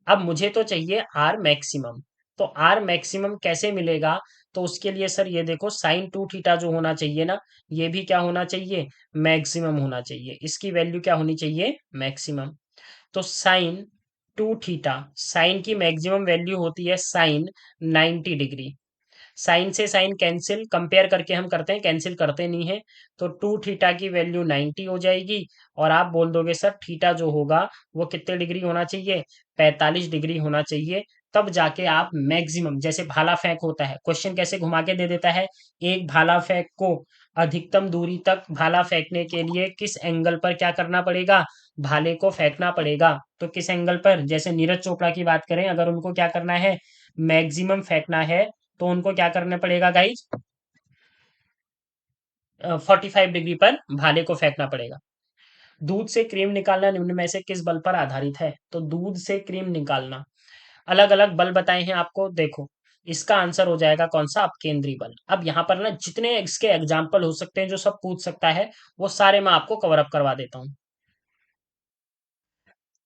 अब मुझे तो चाहिए आर मैक्सिमम, तो आर मैक्सिमम कैसे मिलेगा, तो उसके लिए सर ये देखो sin 2 थीटा जो होना चाहिए ना, ये भी क्या होना चाहिए, मैक्सिमम होना चाहिए, इसकी वैल्यू क्या होनी चाहिए, मैक्सिमम। तो sin 2 थीटा, साइन की मैक्सिमम वैल्यू होती है साइन 90 डिग्री। साइन से साइन कैंसिल, कंपेयर करके हम करते हैं, कैंसिल करते नहीं है। तो 2 थीटा की वैल्यू 90 हो जाएगी। और आप बोल दोगे सर थीटा जो होगा वो कितने डिग्री होना चाहिए, 45 डिग्री होना चाहिए। तब जाके आप मैक्सिमम, जैसे भाला फेंक होता है, क्वेश्चन कैसे घुमा के दे देता है, एक भाला फेंक को अधिकतम दूरी तक भाला फेंकने के लिए किस एंगल पर क्या करना पड़ेगा, भाले को फेंकना पड़ेगा। तो किस एंगल पर, जैसे नीरज चोपड़ा की बात करें, अगर उनको क्या करना है, मैक्सिमम फेंकना है, तो उनको क्या करना पड़ेगा गाइज, 45 डिग्री पर भाले को फेंकना पड़ेगा। दूध से क्रीम निकालना निम्न में से किस बल पर आधारित है, तो दूध से क्रीम निकालना, अलग अलग बल बताए हैं आपको, देखो इसका आंसर हो जाएगा कौन सा, अपकेंद्री बल। अब यहाँ पर ना जितने इसके एग्जाम्पल हो सकते हैं जो सब पूछ सकता है, वो सारे मैं आपको कवर अप करवा देता हूँ।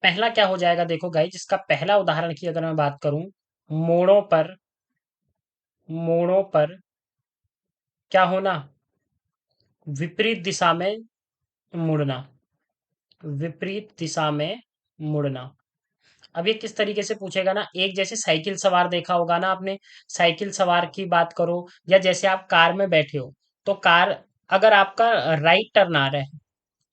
पहला क्या हो जाएगा, देखो गाइज, इसका पहला उदाहरण की अगर मैं बात करूं, मोड़ों पर, मोड़ों पर क्या होना, विपरीत दिशा में मुड़ना, विपरीत दिशा में मुड़ना। अब ये किस तरीके से पूछेगा ना, एक जैसे साइकिल सवार देखा होगा ना आपने, साइकिल सवार की बात करो, या जैसे आप कार में बैठे हो, तो कार, अगर आपका राइट टर्न आ रहा है,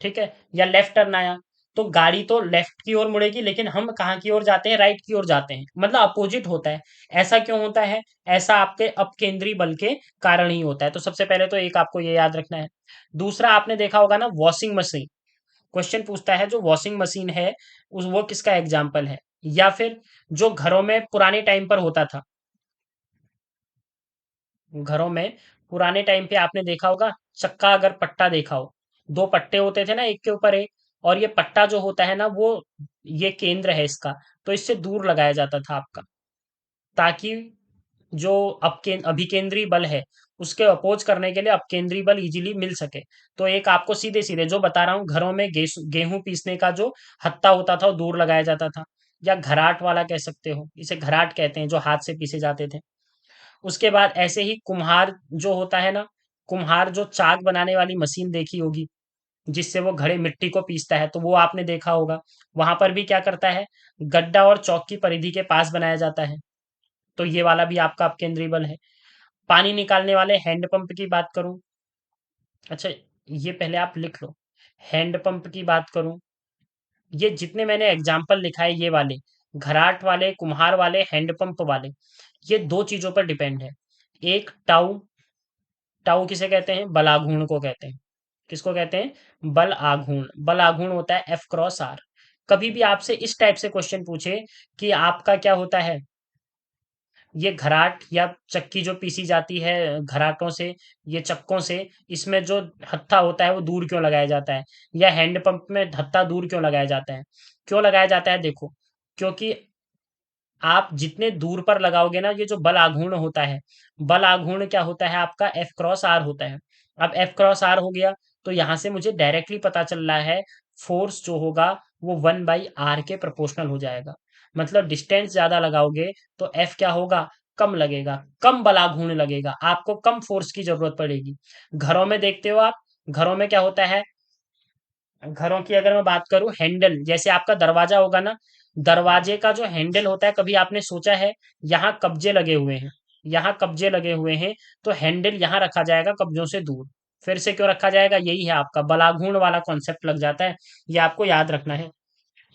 ठीक है, या लेफ्ट टर्न आया, तो गाड़ी तो लेफ्ट की ओर मुड़ेगी, लेकिन हम कहाँ की ओर जाते हैं, राइट की ओर जाते हैं, मतलब अपोजिट होता है। ऐसा क्यों होता है? ऐसा आपके अपकेंद्री बल के कारण ही होता है। तो सबसे पहले तो एक आपको ये याद रखना है। दूसरा, आपने देखा होगा ना वॉशिंग मशीन, क्वेश्चन पूछता है जो वॉशिंग मशीन है उस वो किसका एग्जाम्पल है? या फिर जो घरों में पुराने टाइम पर होता था, घरों में पुराने टाइम पे आपने देखा होगा, चक्का अगर पट्टा देखा हो, दो पट्टे होते थे ना एक के ऊपर एक, और ये पट्टा जो होता है ना वो, ये केंद्र है इसका, तो इससे दूर लगाया जाता था आपका, ताकि जो अभिकेंद्री बल है उसके अपोज करने के लिए अपकेंद्री बल इजीली मिल सके। तो एक आपको सीधे सीधे जो बता रहा हूँ, घरों में गेहूं पीसने का जो हत्ता होता था वो दूर लगाया जाता था, या घराट वाला कह सकते हो, इसे घराट कहते हैं, जो हाथ से पीसे जाते थे। उसके बाद ऐसे ही कुम्हार जो होता है ना, कुम्हार जो चाक बनाने वाली मशीन देखी होगी, जिससे वो घड़े मिट्टी को पीसता है, तो वो आपने देखा होगा। वहां पर भी क्या करता है, गड्ढा और चौक की परिधि के पास बनाया जाता है, तो ये वाला भी आपका अपकेंद्री बल है। पानी निकालने वाले हैंडपंप की बात करूं, अच्छा, ये पहले आप लिख लो। हैंडपंप की बात करूं, ये जितने मैंने एग्जाम्पल लिखा है ये वाले, घराट वाले, कुम्हार वाले, हैंडपंप वाले, ये दो चीजों पर डिपेंड है। एक टाउ, टाउ किसे कहते हैं, बल आघूर्ण को कहते हैं। किसको कहते हैं? बल आघूर्ण। बल आघूर्ण होता है एफ क्रॉस आर। कभी भी आपसे इस टाइप से क्वेश्चन पूछे कि आपका क्या होता है, ये घराट या चक्की जो पीसी जाती है घराटों से, ये चक्कों से, इसमें जो हत्था होता है वो दूर क्यों लगाया जाता है, या हैंडपंप में हत्था दूर क्यों लगाया जाता है? क्यों लगाया जाता है, देखो, क्योंकि आप जितने दूर पर लगाओगे ना, ये जो बल आघूर्ण होता है, बल आघूर्ण क्या होता है आपका, एफ क्रॉस आर होता है। अब एफ क्रॉस आर हो गया, तो यहां से मुझे डायरेक्टली पता चल रहा है फोर्स जो होगा वो 1/r के प्रोपोर्शनल हो जाएगा। मतलब डिस्टेंस ज्यादा लगाओगे तो एफ क्या होगा, कम लगेगा, कम बलाघूर्ण लगेगा, आपको कम फोर्स की जरूरत पड़ेगी। घरों में देखते हो आप, घरों में क्या होता है, घरों की अगर मैं बात करूं, हैंडल, जैसे आपका दरवाजा होगा ना, दरवाजे का जो हैंडल होता है, कभी आपने सोचा है यहाँ कब्जे लगे हुए हैं, यहाँ कब्जे लगे हुए हैं, तो हैंडल यहाँ रखा जाएगा कब्जों से दूर। फिर से क्यों रखा जाएगा, यही है आपका बलाघूर्ण वाला कॉन्सेप्ट लग जाता है, ये आपको याद रखना है।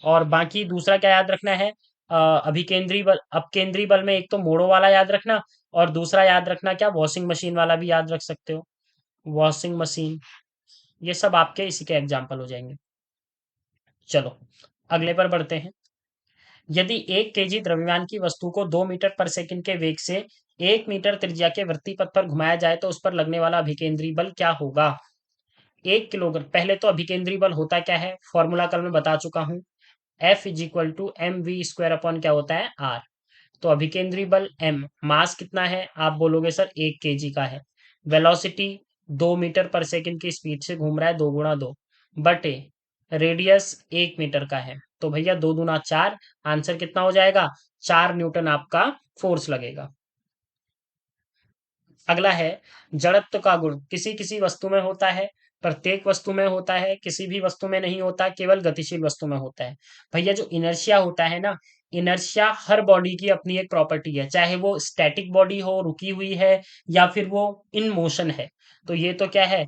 और बाकी दूसरा क्या याद रखना है, अभिकेंद्री बल, अपकेंद्री बल में एक तो मोड़ो वाला याद रखना, और दूसरा याद रखना क्या, वॉशिंग मशीन वाला भी याद रख सकते हो, वॉशिंग मशीन। ये सब आपके इसी के एग्जाम्पल हो जाएंगे। चलो अगले पर बढ़ते हैं। यदि 1 kg द्रव्यमान की वस्तु को 2 मीटर पर सेकंड के वेग से 1 मीटर त्रिज्या के वृत्तीय पथ पर घुमाया जाए तो उस पर लगने वाला अभिकेंद्री बल क्या होगा? 1 किलोग्राम, पहले तो अभिकेंद्री बल होता क्या है, फॉर्मूला कल मैं बता चुका हूँ, F = mv² अपॉन क्या होता है, आर। तो अभिकेंद्री बल एम, मास कितना है आप बोलोगे सर 1 kg का है, वेलोसिटी 2 मीटर पर सेकंड की स्पीड से घूम रहा है, 2 × 2, बटे रेडियस 1 मीटर का है, तो भैया 2 × 4, आंसर कितना हो जाएगा, 4 न्यूटन आपका फोर्स लगेगा। अगला है, जड़त्व का गुण किसी किसी वस्तु में होता है, प्रत्येक वस्तु में होता है, किसी भी वस्तु में नहीं होता, केवल गतिशील वस्तु में होता है। भैया जो इनर्शिया होता है ना, इनर्शिया हर बॉडी की अपनी एक प्रॉपर्टी है, चाहे वो स्टैटिक बॉडी हो, रुकी हुई है, या फिर वो इन मोशन है, तो ये तो क्या है,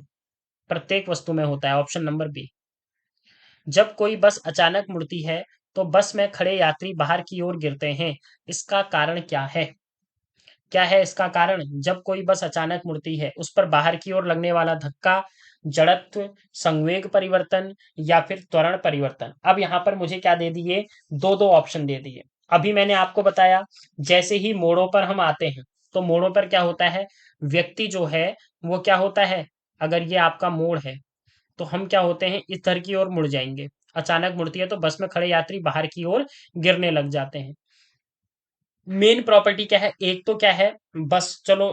प्रत्येक वस्तु में होता है, ऑप्शन नंबर बी। जब कोई बस अचानक मुड़ती है तो बस में खड़े यात्री बाहर की ओर गिरते हैं, इसका कारण क्या है? क्या है इसका कारण? जब कोई बस अचानक मुड़ती है उस पर बाहर की ओर लगने वाला धक्का, जड़त्व, संवेग परिवर्तन, या फिर त्वरण परिवर्तन। अब यहाँ पर मुझे क्या दे दिए, दो दो ऑप्शन दे दिए। अभी मैंने आपको बताया, जैसे ही मोड़ों पर हम आते हैं, तो मोड़ों पर क्या होता है, व्यक्ति जो है वो क्या होता है, अगर ये आपका मोड़ है तो हम क्या होते हैं, इस तरह की ओर मुड़ जाएंगे। अचानक मुड़ती है तो बस में खड़े यात्री बाहर की ओर गिरने लग जाते हैं। मेन प्रॉपर्टी क्या है, एक तो क्या है, बस चलो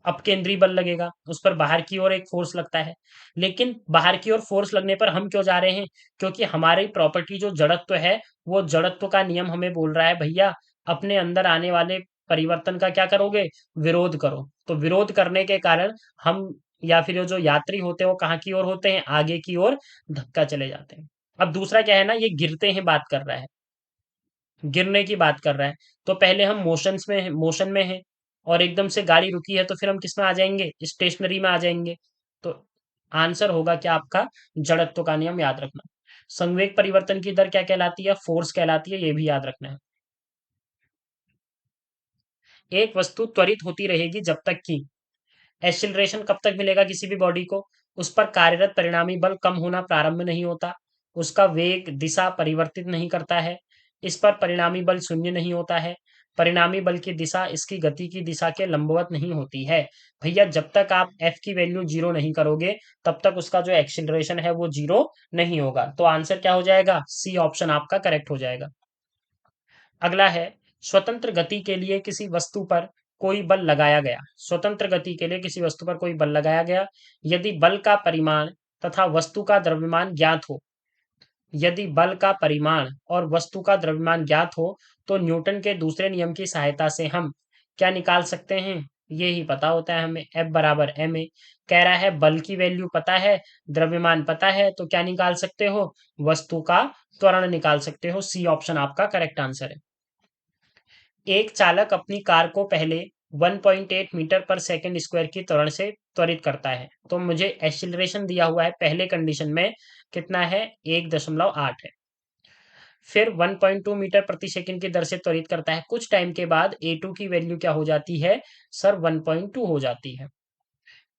अपकेंद्री बल लगेगा, उस पर बाहर की ओर एक फोर्स लगता है, लेकिन बाहर की ओर फोर्स लगने पर हम क्यों जा रहे हैं, क्योंकि हमारी प्रॉपर्टी जो जड़त्व है, वो जड़त्व का नियम हमें बोल रहा है भैया, अपने अंदर आने वाले परिवर्तन का क्या करोगे, विरोध करो। तो विरोध करने के कारण हम या फिर जो यात्री होते हैं वो कहाँ की ओर होते हैं, आगे की ओर धक्का चले जाते हैं। अब दूसरा क्या है ना, ये गिरते हैं बात कर रहा है, गिरने की बात कर रहा है। तो पहले हम मोशन में है, और एकदम से गाड़ी रुकी है, तो फिर हम किस में आ जाएंगे, स्टेशनरी में आ जाएंगे। तो आंसर होगा क्या आपका, जड़त्व का नियम याद रखना। संवेग परिवर्तन की दर क्या कहलाती है, फोर्स कहलाती है, ये भी याद रखना है। एक वस्तु त्वरित होती रहेगी जब तक कि, एक्सिलरेशन कब तक मिलेगा किसी भी बॉडी को, उस पर कार्यरत परिणामी बल कम होना प्रारंभ नहीं होता, उसका वेग दिशा परिवर्तित नहीं करता है, इस पर परिणामी बल शून्य नहीं होता है, परिणामी बल की दिशा इसकी गति की दिशा के लंबवत नहीं होती है। भैया जब तक आप एफ की वैल्यू जीरो नहीं करोगे, तब तक उसका जो एक्सिलरेशन है वो जीरो नहीं होगा। तो आंसर क्या हो जाएगा, सी ऑप्शन आपका करेक्ट हो जाएगा। अगला है, स्वतंत्र गति के लिए किसी वस्तु पर कोई बल लगाया गया, स्वतंत्र गति के लिए किसी वस्तु पर कोई बल लगाया गया, यदि बल का परिमाण तथा वस्तु का द्रव्यमान ज्ञात हो, यदि बल का परिमाण और वस्तु का द्रव्यमान ज्ञात हो, तो न्यूटन के दूसरे नियम की सहायता से हम क्या निकाल सकते हैं, ये ही पता होता है हमें, F बराबर ma। कह रहा है बल की वैल्यू पता है, द्रव्यमान पता है, तो क्या निकाल सकते हो, वस्तु का त्वरण निकाल सकते हो। सी ऑप्शन आपका करेक्ट आंसर है। एक चालक अपनी कार को पहले 1.8 मीटर पर सेकंड स्क्वायर की त्वरण से त्वरित करता है, तो मुझे एक्सीलरेशन दिया हुआ है पहले कंडीशन में कितना है, 1.8 है। फिर 1.2 मीटर प्रति सेकंड की दर से त्वरित करता है, कुछ टाइम के बाद A2 की वैल्यू क्या हो जाती है सर, 1.2 हो जाती है।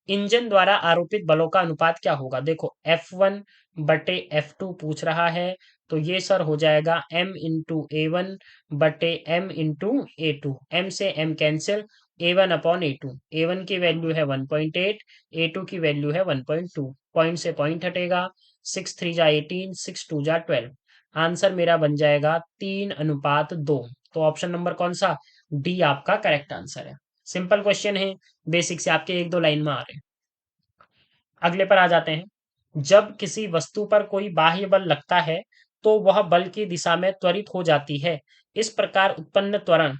इंजन द्वारा आरोपित बलों का अनुपात क्या होगा, देखो F1 बटे F2 पूछ रहा है, तो ये सर हो जाएगा M इंटू ए 1 बटे M इंटू A2, M से M cancel, A1 upon A2, A1 की वैल्यू है 1.8, A2 की वैल्यू है 1.2, पॉइंट से पॉइंट हटेगा, 6 3 जा 18, 6 2 जा 12, आंसर मेरा बन जाएगा 3:2। तो ऑप्शन नंबर कौन सा, डी आपका करेक्ट आंसर है। सिंपल क्वेश्चन है, बेसिक से आपके एक दो लाइन में आ रहे हैं। अगले पर आ जाते हैं, जब किसी वस्तु पर कोई बाह्य बल लगता है तो वह बल की दिशा में त्वरित हो जाती है, इस प्रकार उत्पन्न त्वरण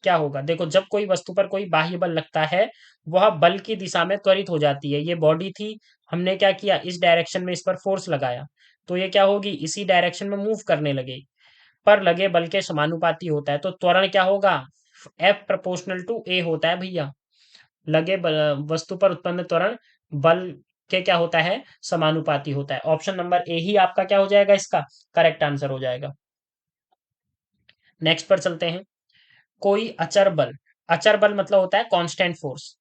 क्या होगा। देखो जब कोई वस्तु पर कोई बाह्य बल लगता है, वह बल की दिशा में त्वरित हो जाती है। ये बॉडी थी, हमने क्या किया, इस डायरेक्शन में इस पर फोर्स लगाया, तो ये क्या होगी, इसी डायरेक्शन में मूव करने लगे, पर लगे बल के समानुपाती होता है। तो त्वरण क्या होगा, F प्रोपोर्शनल टू ए होता है भैया, वस्तु पर उत्पन्न त्वरण बल के क्या होता है, समानुपाती होता है। ऑप्शन नंबर ए ही आपका क्या हो जाएगा, इसका करेक्ट आंसर हो जाएगा। नेक्स्ट पर चलते हैं, कोई अचर बल मतलब होता है कांस्टेंट फोर्स,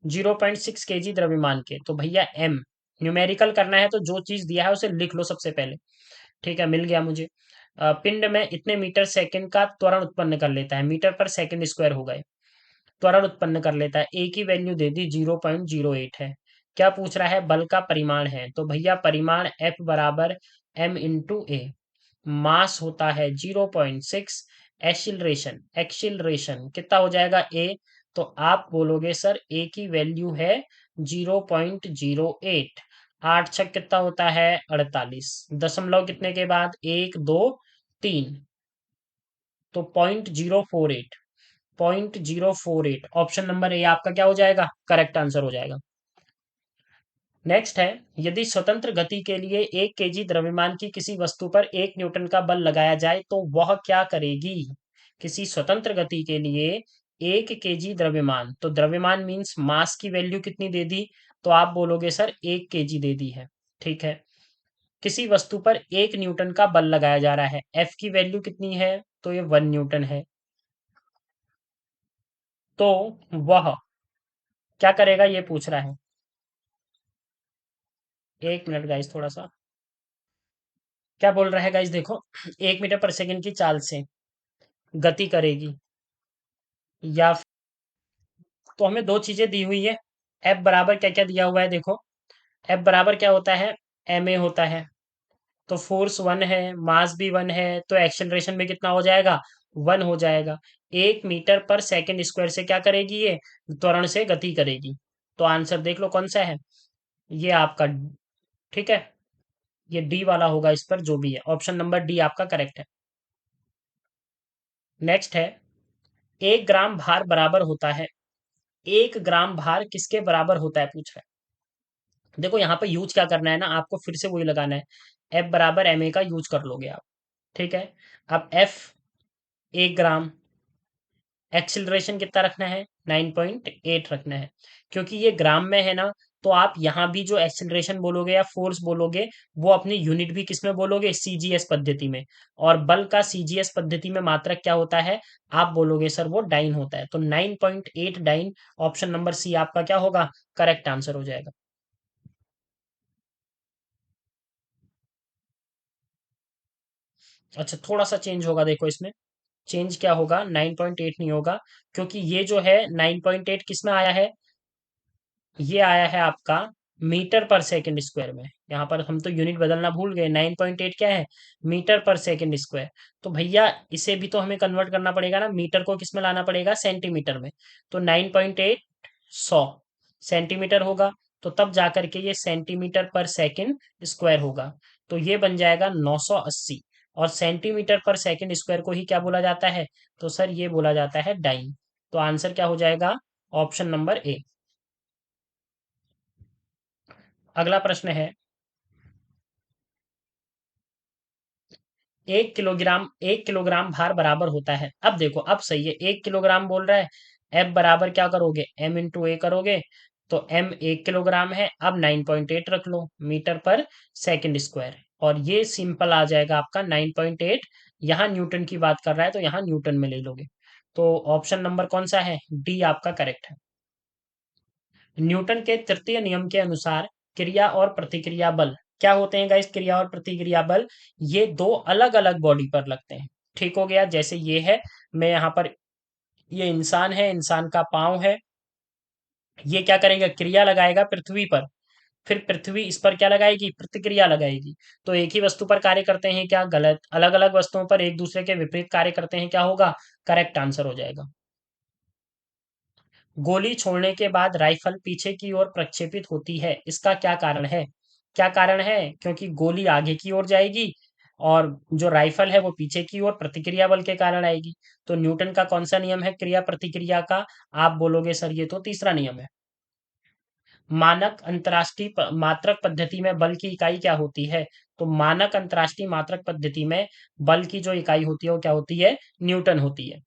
0.6 केजी द्रव्यमान के, तो भैया एम न्यूमेरिकल करना है, तो जो चीज दिया है उसे लिख लो सबसे पहले। ठीक है, मिल गया मुझे। पिंड में इतने मीटर सेकंड का त्वरण उत्पन्न कर लेता है, मीटर पर सेकंड स्क्वायर हो गए, त्वरण उत्पन्न कर लेता है, ए की वैल्यू दे दी 0.08 है। क्या पूछ रहा है, बल का परिमाण है, तो भैया परिमाण F बराबर m इंटू ए, मास होता है 0.6, एक्सिलरेशन कितना हो जाएगा ए, तो आप बोलोगे सर ए की वैल्यू है 0.08, 8 6 कितना होता है 48, दशमलव कितने के बाद 1 2 3, तो 0.048, 0.048, ऑप्शन नंबर ए आपका क्या हो जाएगा, करेक्ट आंसर हो जाएगा। नेक्स्ट है, यदि स्वतंत्र गति के लिए 1 केजी द्रव्यमान की किसी वस्तु पर 1 न्यूटन का बल लगाया जाए तो वह क्या करेगी। किसी स्वतंत्र गति के लिए 1 केजी द्रव्यमान, तो द्रव्यमान मीन्स मास की वैल्यू कितनी दे दी, तो आप बोलोगे सर 1 केजी दे दी है। ठीक है, किसी वस्तु पर 1 न्यूटन का बल लगाया जा रहा है, एफ की वैल्यू कितनी है, तो ये 1 न्यूटन है, तो वह क्या करेगा ये पूछ रहा है। एक मिनट गाइस, थोड़ा सा क्या बोल रहा है गाइस, देखो 1 मीटर पर सेकंड की चाल से गति करेगी, या तो हमें दो चीजें दी हुई है। एफ बराबर क्या क्या दिया हुआ है, देखो एफ बराबर क्या होता है, एम ए होता है, तो फोर्स 1 है, मास भी 1 है, तो एक्सेलरेशन भी कितना हो जाएगा, 1 हो जाएगा। 1 मीटर पर सेकंड स्क्वायर से क्या करेगी ये, त्वरण से गति करेगी। तो आंसर देख लो कौन सा है, ये आपका, ठीक है, ये डी वाला होगा, इस पर जो भी है, ऑप्शन नंबर डी आपका करेक्ट है। नेक्स्ट है, 1 ग्राम भार बराबर होता है, 1 ग्राम भार किसके बराबर होता है पूछ रहा है। देखो यहाँ पे यूज क्या करना है ना, आपको फिर से वही लगाना है, एफ बराबर एम ए का यूज कर लोगे आप। ठीक है। अब एफ 1 ग्राम, एक्सिलरेशन कितना रखना है, 9.8 रखना है। क्योंकि ये ग्राम में है ना, तो आप यहाँ भी जो एक्सिलरेशन बोलोगे या फोर्स बोलोगे, वो अपनी यूनिट भी किसमें बोलोगे, सीजीएस पद्धति में। और बल का सीजीएस पद्धति में मात्रक क्या होता है, आप बोलोगे सर वो डाइन होता है। तो 9.8 डाइन, ऑप्शन नंबर सी आपका क्या होगा, करेक्ट आंसर हो जाएगा। अच्छा, थोड़ा सा चेंज होगा देखो इसमें। चेंज क्या होगा, 9.8 नहीं होगा, क्योंकि ये जो है 9.8 किस में आया है, ये आया है आपका मीटर पर सेकंड स्क्वायर में। यहाँ पर हम तो यूनिट बदलना भूल गए, 9.8 क्या है, मीटर पर सेकंड स्क्वायर। तो भैया इसे भी तो हमें कन्वर्ट करना पड़ेगा ना, मीटर को किस में लाना पड़ेगा, सेंटीमीटर में। तो 9.8 100 सेंटीमीटर होगा, तो तब जाकर के ये सेंटीमीटर पर सेकंड स्क्वायर होगा। तो ये बन जाएगा 980। और सेंटीमीटर पर सेकंड स्क्वायर को ही क्या बोला जाता है, तो सर ये बोला जाता है डाइन। तो आंसर क्या हो जाएगा, ऑप्शन नंबर ए। अगला प्रश्न है, 1 किलोग्राम भार बराबर होता है। अब देखो, अब सही है, 1 किलोग्राम बोल रहा है। एफ बराबर क्या करोगे, एम इंटू ए करोगे। तो एम 1 किलोग्राम है, अब 9.8 रख लो मीटर पर सेकंड स्क्वायर। और ये सिंपल आ जाएगा आपका 9.8। यहाँ न्यूटन की बात कर रहा है, तो यहाँ न्यूटन में ले लोगे। तो ऑप्शन नंबर कौन सा है, डी आपका करेक्ट है। न्यूटन के तृतीय नियम के अनुसार क्रिया और प्रतिक्रिया बल क्या होते हैं गाइस, क्रिया और प्रतिक्रिया बल ये दो अलग अलग बॉडी पर लगते हैं। ठीक हो गया, जैसे ये है, मैं यहाँ पर, ये इंसान है, इंसान का पाँव है, ये क्या करेगा, क्रिया लगाएगा पृथ्वी पर। फिर पृथ्वी इस पर क्या लगाएगी, प्रतिक्रिया लगाएगी। तो एक ही वस्तु पर कार्य करते हैं क्या, गलत, अलग अलग वस्तुओं पर एक दूसरे के विपरीत कार्य करते हैं, क्या होगा, करेक्ट आंसर हो जाएगा। गोली छोड़ने के बाद राइफल पीछे की ओर प्रक्षेपित होती है, इसका क्या कारण है। क्या कारण है, क्योंकि गोली आगे की ओर जाएगी, और जो राइफल है वो पीछे की ओर प्रतिक्रिया बल के कारण आएगी। तो न्यूटन का कौन सा नियम है क्रिया प्रतिक्रिया का, आप बोलोगे सर ये तो तीसरा नियम है। मानक अंतर्राष्ट्रीय मात्रक पद्धति में बल की इकाई क्या होती है। तो मानक अंतर्राष्ट्रीय मात्रक पद्धति में बल की जो इकाई होती है वो क्या होती है, न्यूटन होती है।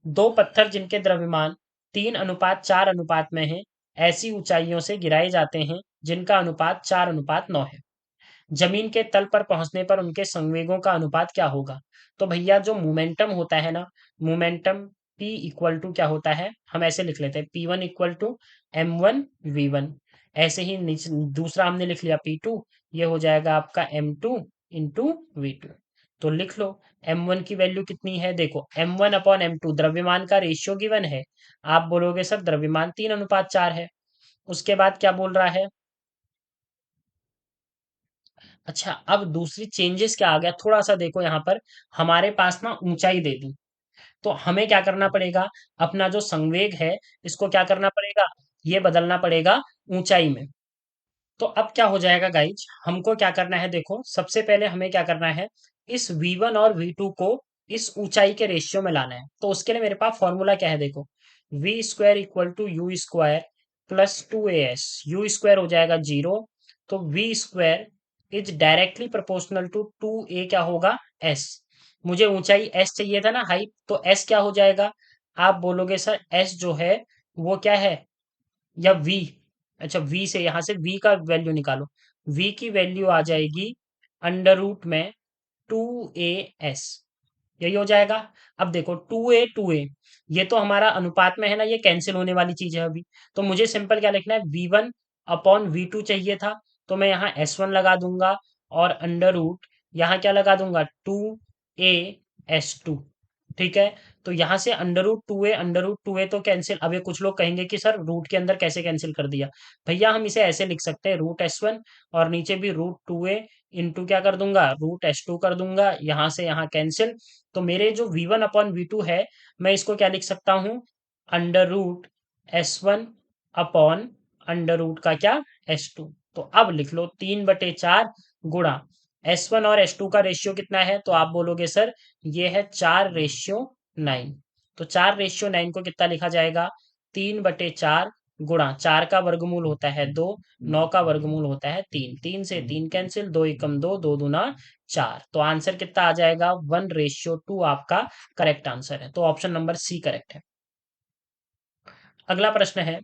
दो पत्थर जिनके द्रव्यमान 3:4 अनुपात में है, ऐसी ऊंचाइयों से गिराए जाते हैं जिनका अनुपात 4:9 है। जमीन के तल पर पहुंचने पर उनके संवेगों का अनुपात क्या होगा। तो भैया जो मोमेंटम होता है ना, मोमेंटम P इक्वल टू क्या होता है, हम ऐसे लिख लेते हैं, P1 equal to M1 V1। ऐसे ही दूसरा हमने लिख लिया P2, ये हो जाएगा आपका M2 × V2। तो लिख लो, M1 की वैल्यू कितनी है, देखो M1/M2 द्रव्यमान का रेशियो गिवन है। आप बोलोगे सर द्रव्यमान 3:4 है। उसके बाद क्या बोल रहा है, अच्छा अब दूसरी चेंजेस क्या आ गया, थोड़ा सा देखो यहाँ पर, हमारे पास ना ऊंचाई दे दी, तो हमें क्या करना पड़ेगा, अपना जो संवेग है इसको क्या करना पड़ेगा, ये बदलना पड़ेगा ऊंचाई में। तो अब क्या हो जाएगा गाइज, हमको क्या करना है, देखो सबसे पहले हमें क्या करना है, इस V1 और V2 को इस ऊंचाई के रेशियो में लाना है। तो उसके लिए मेरे पास फॉर्मूला क्या है, देखो V² equal to U² plus 2AS, U² हो जाएगा 0। तो V² is directly proportional to 2A क्या होगा, S। मुझे ऊंचाई S चाहिए था ना, हाइट, तो S क्या हो जाएगा, आप बोलोगे सर S जो है वो क्या है, या V, अच्छा V से, यहां से V का वैल्यू निकालो। V की वैल्यू आ जाएगी अंडर रूट में 2AS, यही हो जाएगा। अब देखो 2A ये तो हमारा अनुपात में है ना, ये कैंसिल होने वाली चीज है अभी। तो मुझे सिंपल क्या लिखना है, V1/V2 चाहिए था, तो मैं यहाँ S1 लगा दूंगा, और अंडर रूट यहाँ क्या लगा दूंगा, 2AS2। ठीक है। तो यहाँ से अंडर रूट टू ए तो कैंसिल। अब ये कुछ लोग कहेंगे कि सर रूट के अंदर कैसे कैंसिल कर दिया, भैया हम इसे ऐसे लिख सकते हैं, रूट S1, और नीचे भी रूट 2A इंटू क्या कर दूंगा, रूट S2 कर दूंगा, यहाँ से यहाँ कैंसिल। तो मेरे जो V1/V2 है, मैं इसको क्या लिख सकता हूँ, अंडर रूट S1/अंडर रूट का क्या, S2। तो अब लिख लो 3/4 गुणा S1 और S2 का रेशियो कितना है, तो आप बोलोगे सर ये है 4:9। तो 4:9 को कितना लिखा जाएगा, 3/4 गुणा 4 का वर्गमूल होता है 2, 9 का वर्गमूल होता है 3, 3 से 3 कैंसिल, 2 एकम 2, 2 दूना 4। तो आंसर कितना आ जाएगा? 1:2 आपका करेक्ट आंसर है। तो ऑप्शन नंबर सी करेक्ट है। अगला प्रश्न है,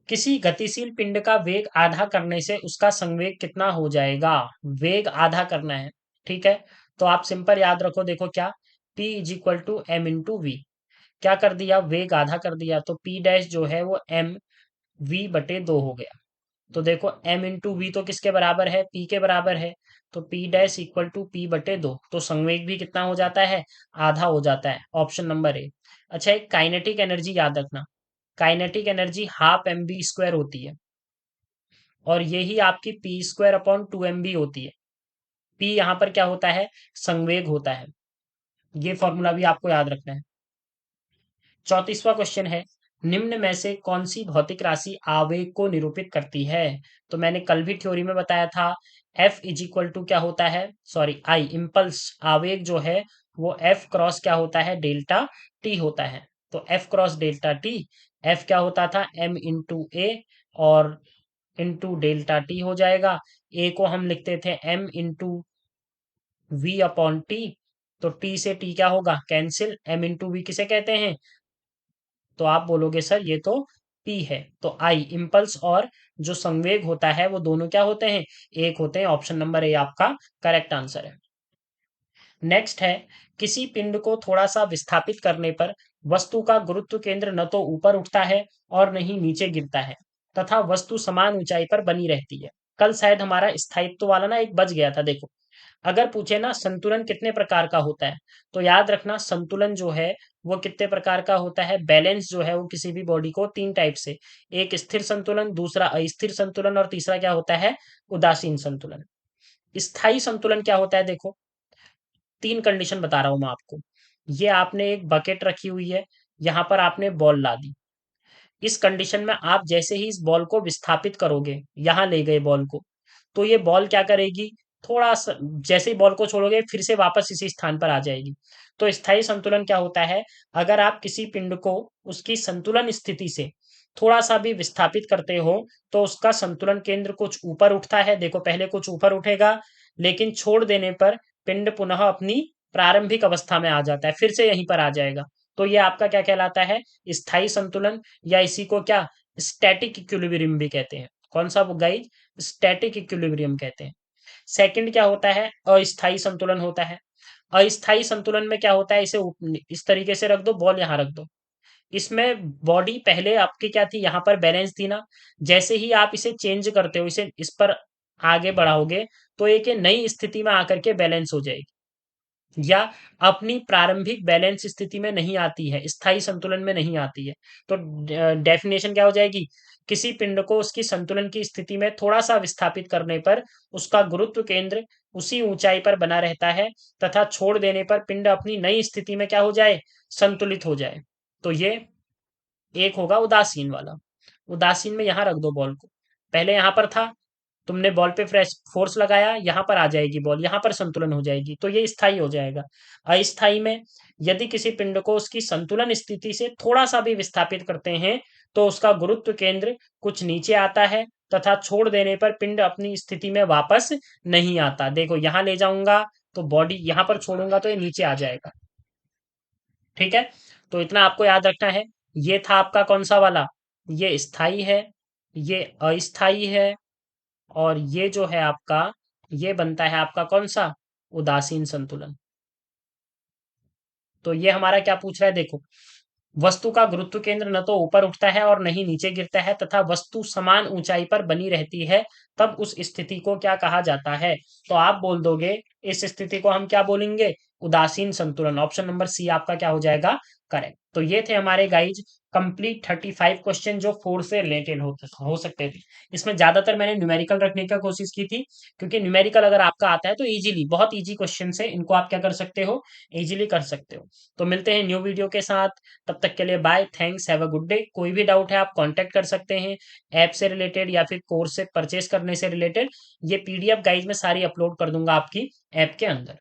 किसी गतिशील पिंड का वेग आधा करने से उसका संवेग कितना हो जाएगा? वेग आधा करना है, ठीक है। तो आप सिंपल याद रखो, देखो क्या, P is equal to M into V. क्या कर दिया? वेग आधा कर दिया, तो P डैश जो है वो एम वी बटे 2 हो गया। तो देखो एम इंटू वी तो किसके बराबर है? P के बराबर है। तो P dash equal to P बटे 2, तो संवेग भी कितना हो जाता है? आधा हो जाता है। Option number A. अच्छा, एक काइनेटिक एनर्जी याद रखना, kinetic energy half M B square होती है, और यही आपकी पी स्क्वायर अपॉन 2 mb होती है। पी यहाँ पर क्या होता है? संवेग होता है। ये फॉर्मूला भी आपको याद रखना है। 34वां क्वेश्चन है, निम्न में से कौन सी भौतिक राशि आवेग को निरूपित करती है? तो मैंने कल भी थ्योरी में बताया था, एफ इज इक्वल टू क्या होता है, सॉरी आई, इम्पल्स आवेग जो है वो एफ क्रॉस क्या होता है? डेल्टा टी होता है। तो F cross delta T, F क्या होता था? एम इंटू ए, और इंटू डेल्टा टी हो जाएगा। ए को हम लिखते थे M into V upon T, तो टी से टी क्या होगा? कैंसिल। एम इंटू वी किसे कहते हैं? तो आप बोलोगे सर ये तो पी है। तो आई इम्पल्स और जो संवेग होता है वो दोनों क्या होते हैं? एक होते हैं। ऑप्शन नंबर ए आपका करेक्ट आंसर है। नेक्स्ट है, किसी पिंड को थोड़ा सा विस्थापित करने पर वस्तु का गुरुत्व केंद्र न तो ऊपर उठता है और न ही नीचे गिरता है, तथा वस्तु समान ऊंचाई पर बनी रहती है। कल शायद हमारा स्थायित्व वाला ना एक बच गया था, देखो। अगर पूछे ना संतुलन कितने प्रकार का होता है, तो याद रखना संतुलन जो है वो कितने प्रकार का होता है। बैलेंस जो है वो किसी भी बॉडी को 3 टाइप से, एक स्थिर संतुलन, दूसरा अस्थिर संतुलन, और तीसरा क्या होता है? उदासीन संतुलन। स्थायी संतुलन क्या होता है? देखो, 3 कंडीशन बता रहा हूं मैं आपको। ये आपने एक बकेट रखी हुई है, यहां पर आपने बॉल ला दी। इस कंडीशन में आप जैसे ही इस बॉल को विस्थापित करोगे, यहां ले गए बॉल को, तो ये बॉल क्या करेगी? थोड़ा सा जैसे ही बॉल को छोड़ोगे फिर से वापस इसी स्थान पर आ जाएगी। तो स्थायी संतुलन क्या होता है? अगर आप किसी पिंड को उसकी संतुलन स्थिति से थोड़ा सा भी विस्थापित करते हो, तो उसका संतुलन केंद्र कुछ ऊपर उठता है। देखो, पहले कुछ ऊपर उठेगा, लेकिन छोड़ देने पर पिंड पुनः अपनी प्रारंभिक अवस्था में आ जाता है, फिर से यहीं पर आ जाएगा। तो ये आपका क्या कहलाता है? स्थायी संतुलन, या इसी को क्या स्टैटिक इक्विलिब्रियम भी कहते हैं। कौन सा गाइज? स्टैटिक इक्विलिब्रियम कहते हैं। सेकंड क्या होता है? अस्थायी संतुलन होता है। अस्थायी संतुलन में क्या होता है? इसे इस तरीके से रख दो, बॉल यहाँ रख दो। इसमें बॉडी पहले आपकी क्या थी? यहाँ पर बैलेंस थी ना। जैसे ही आप इसे चेंज करते हो, इसे इस पर आगे बढ़ाओगे, तो एक ये नई स्थिति में आकर के बैलेंस हो जाएगी, या अपनी प्रारंभिक बैलेंस स्थिति में नहीं आती है, स्थायी संतुलन में नहीं आती है। तो डेफिनेशन क्या हो जाएगी? किसी पिंड को उसकी संतुलन की स्थिति में थोड़ा सा विस्थापित करने पर उसका गुरुत्व केंद्र उसी ऊंचाई पर बना रहता है, तथा छोड़ देने पर पिंड अपनी नई स्थिति में क्या हो जाए? संतुलित हो जाए। तो ये एक होगा उदासीन वाला। उदासीन में यहां रख दो बॉल को, पहले यहां पर था, तुमने बॉल पे फ्रेश फोर्स लगाया, यहां पर आ जाएगी बॉल, यहां पर संतुलन हो जाएगी, तो ये स्थायी हो जाएगा। अस्थायी में यदि किसी पिंड को उसकी संतुलन स्थिति से थोड़ा सा भी विस्थापित करते हैं, तो उसका गुरुत्व केंद्र कुछ नीचे आता है, तथा छोड़ देने पर पिंड अपनी स्थिति में वापस नहीं आता। देखो, यहां ले जाऊंगा तो बॉडी, यहां पर छोड़ूंगा तो ये नीचे आ जाएगा। ठीक है, तो इतना आपको याद रखना है। ये था आपका कौन सा वाला? ये स्थायी है, ये अस्थायी है, और ये जो है आपका, ये बनता है आपका कौन सा? उदासीन संतुलन। तो ये हमारा क्या पूछ रहा है? देखो, वस्तु का गुरुत्व केंद्र न तो ऊपर उठता है और न ही नीचे गिरता है, तथा वस्तु समान ऊंचाई पर बनी रहती है, तब उस स्थिति को क्या कहा जाता है? तो आप बोल दोगे इस स्थिति को हम क्या बोलेंगे? उदासीन संतुलन। ऑप्शन नंबर सी आपका क्या हो जाएगा? करेक्ट। तो ये थे हमारे गाइज कंप्लीट 35 क्वेश्चन जो फोर से रिलेटेड हो सकते थे। इसमें ज्यादातर मैंने न्यूमेरिकल रखने का कोशिश की थी, क्योंकि न्यूमेरिकल अगर आपका आता है तो इजीली, बहुत इजी क्वेश्चन है, इनको आप क्या कर सकते हो? इजीली कर सकते हो। तो मिलते हैं न्यू वीडियो के साथ, तब तक के लिए bye, thanks, have a good day. कोई भी डाउट है आप कांटेक्ट कर सकते हैं, ऐप से रिलेटेड या फिर कोर्स से परचेस करने से रिलेटेड। ये पीडीएफ गाइज में सारी अपलोड कर दूंगा आपकी ऐप के अंदर।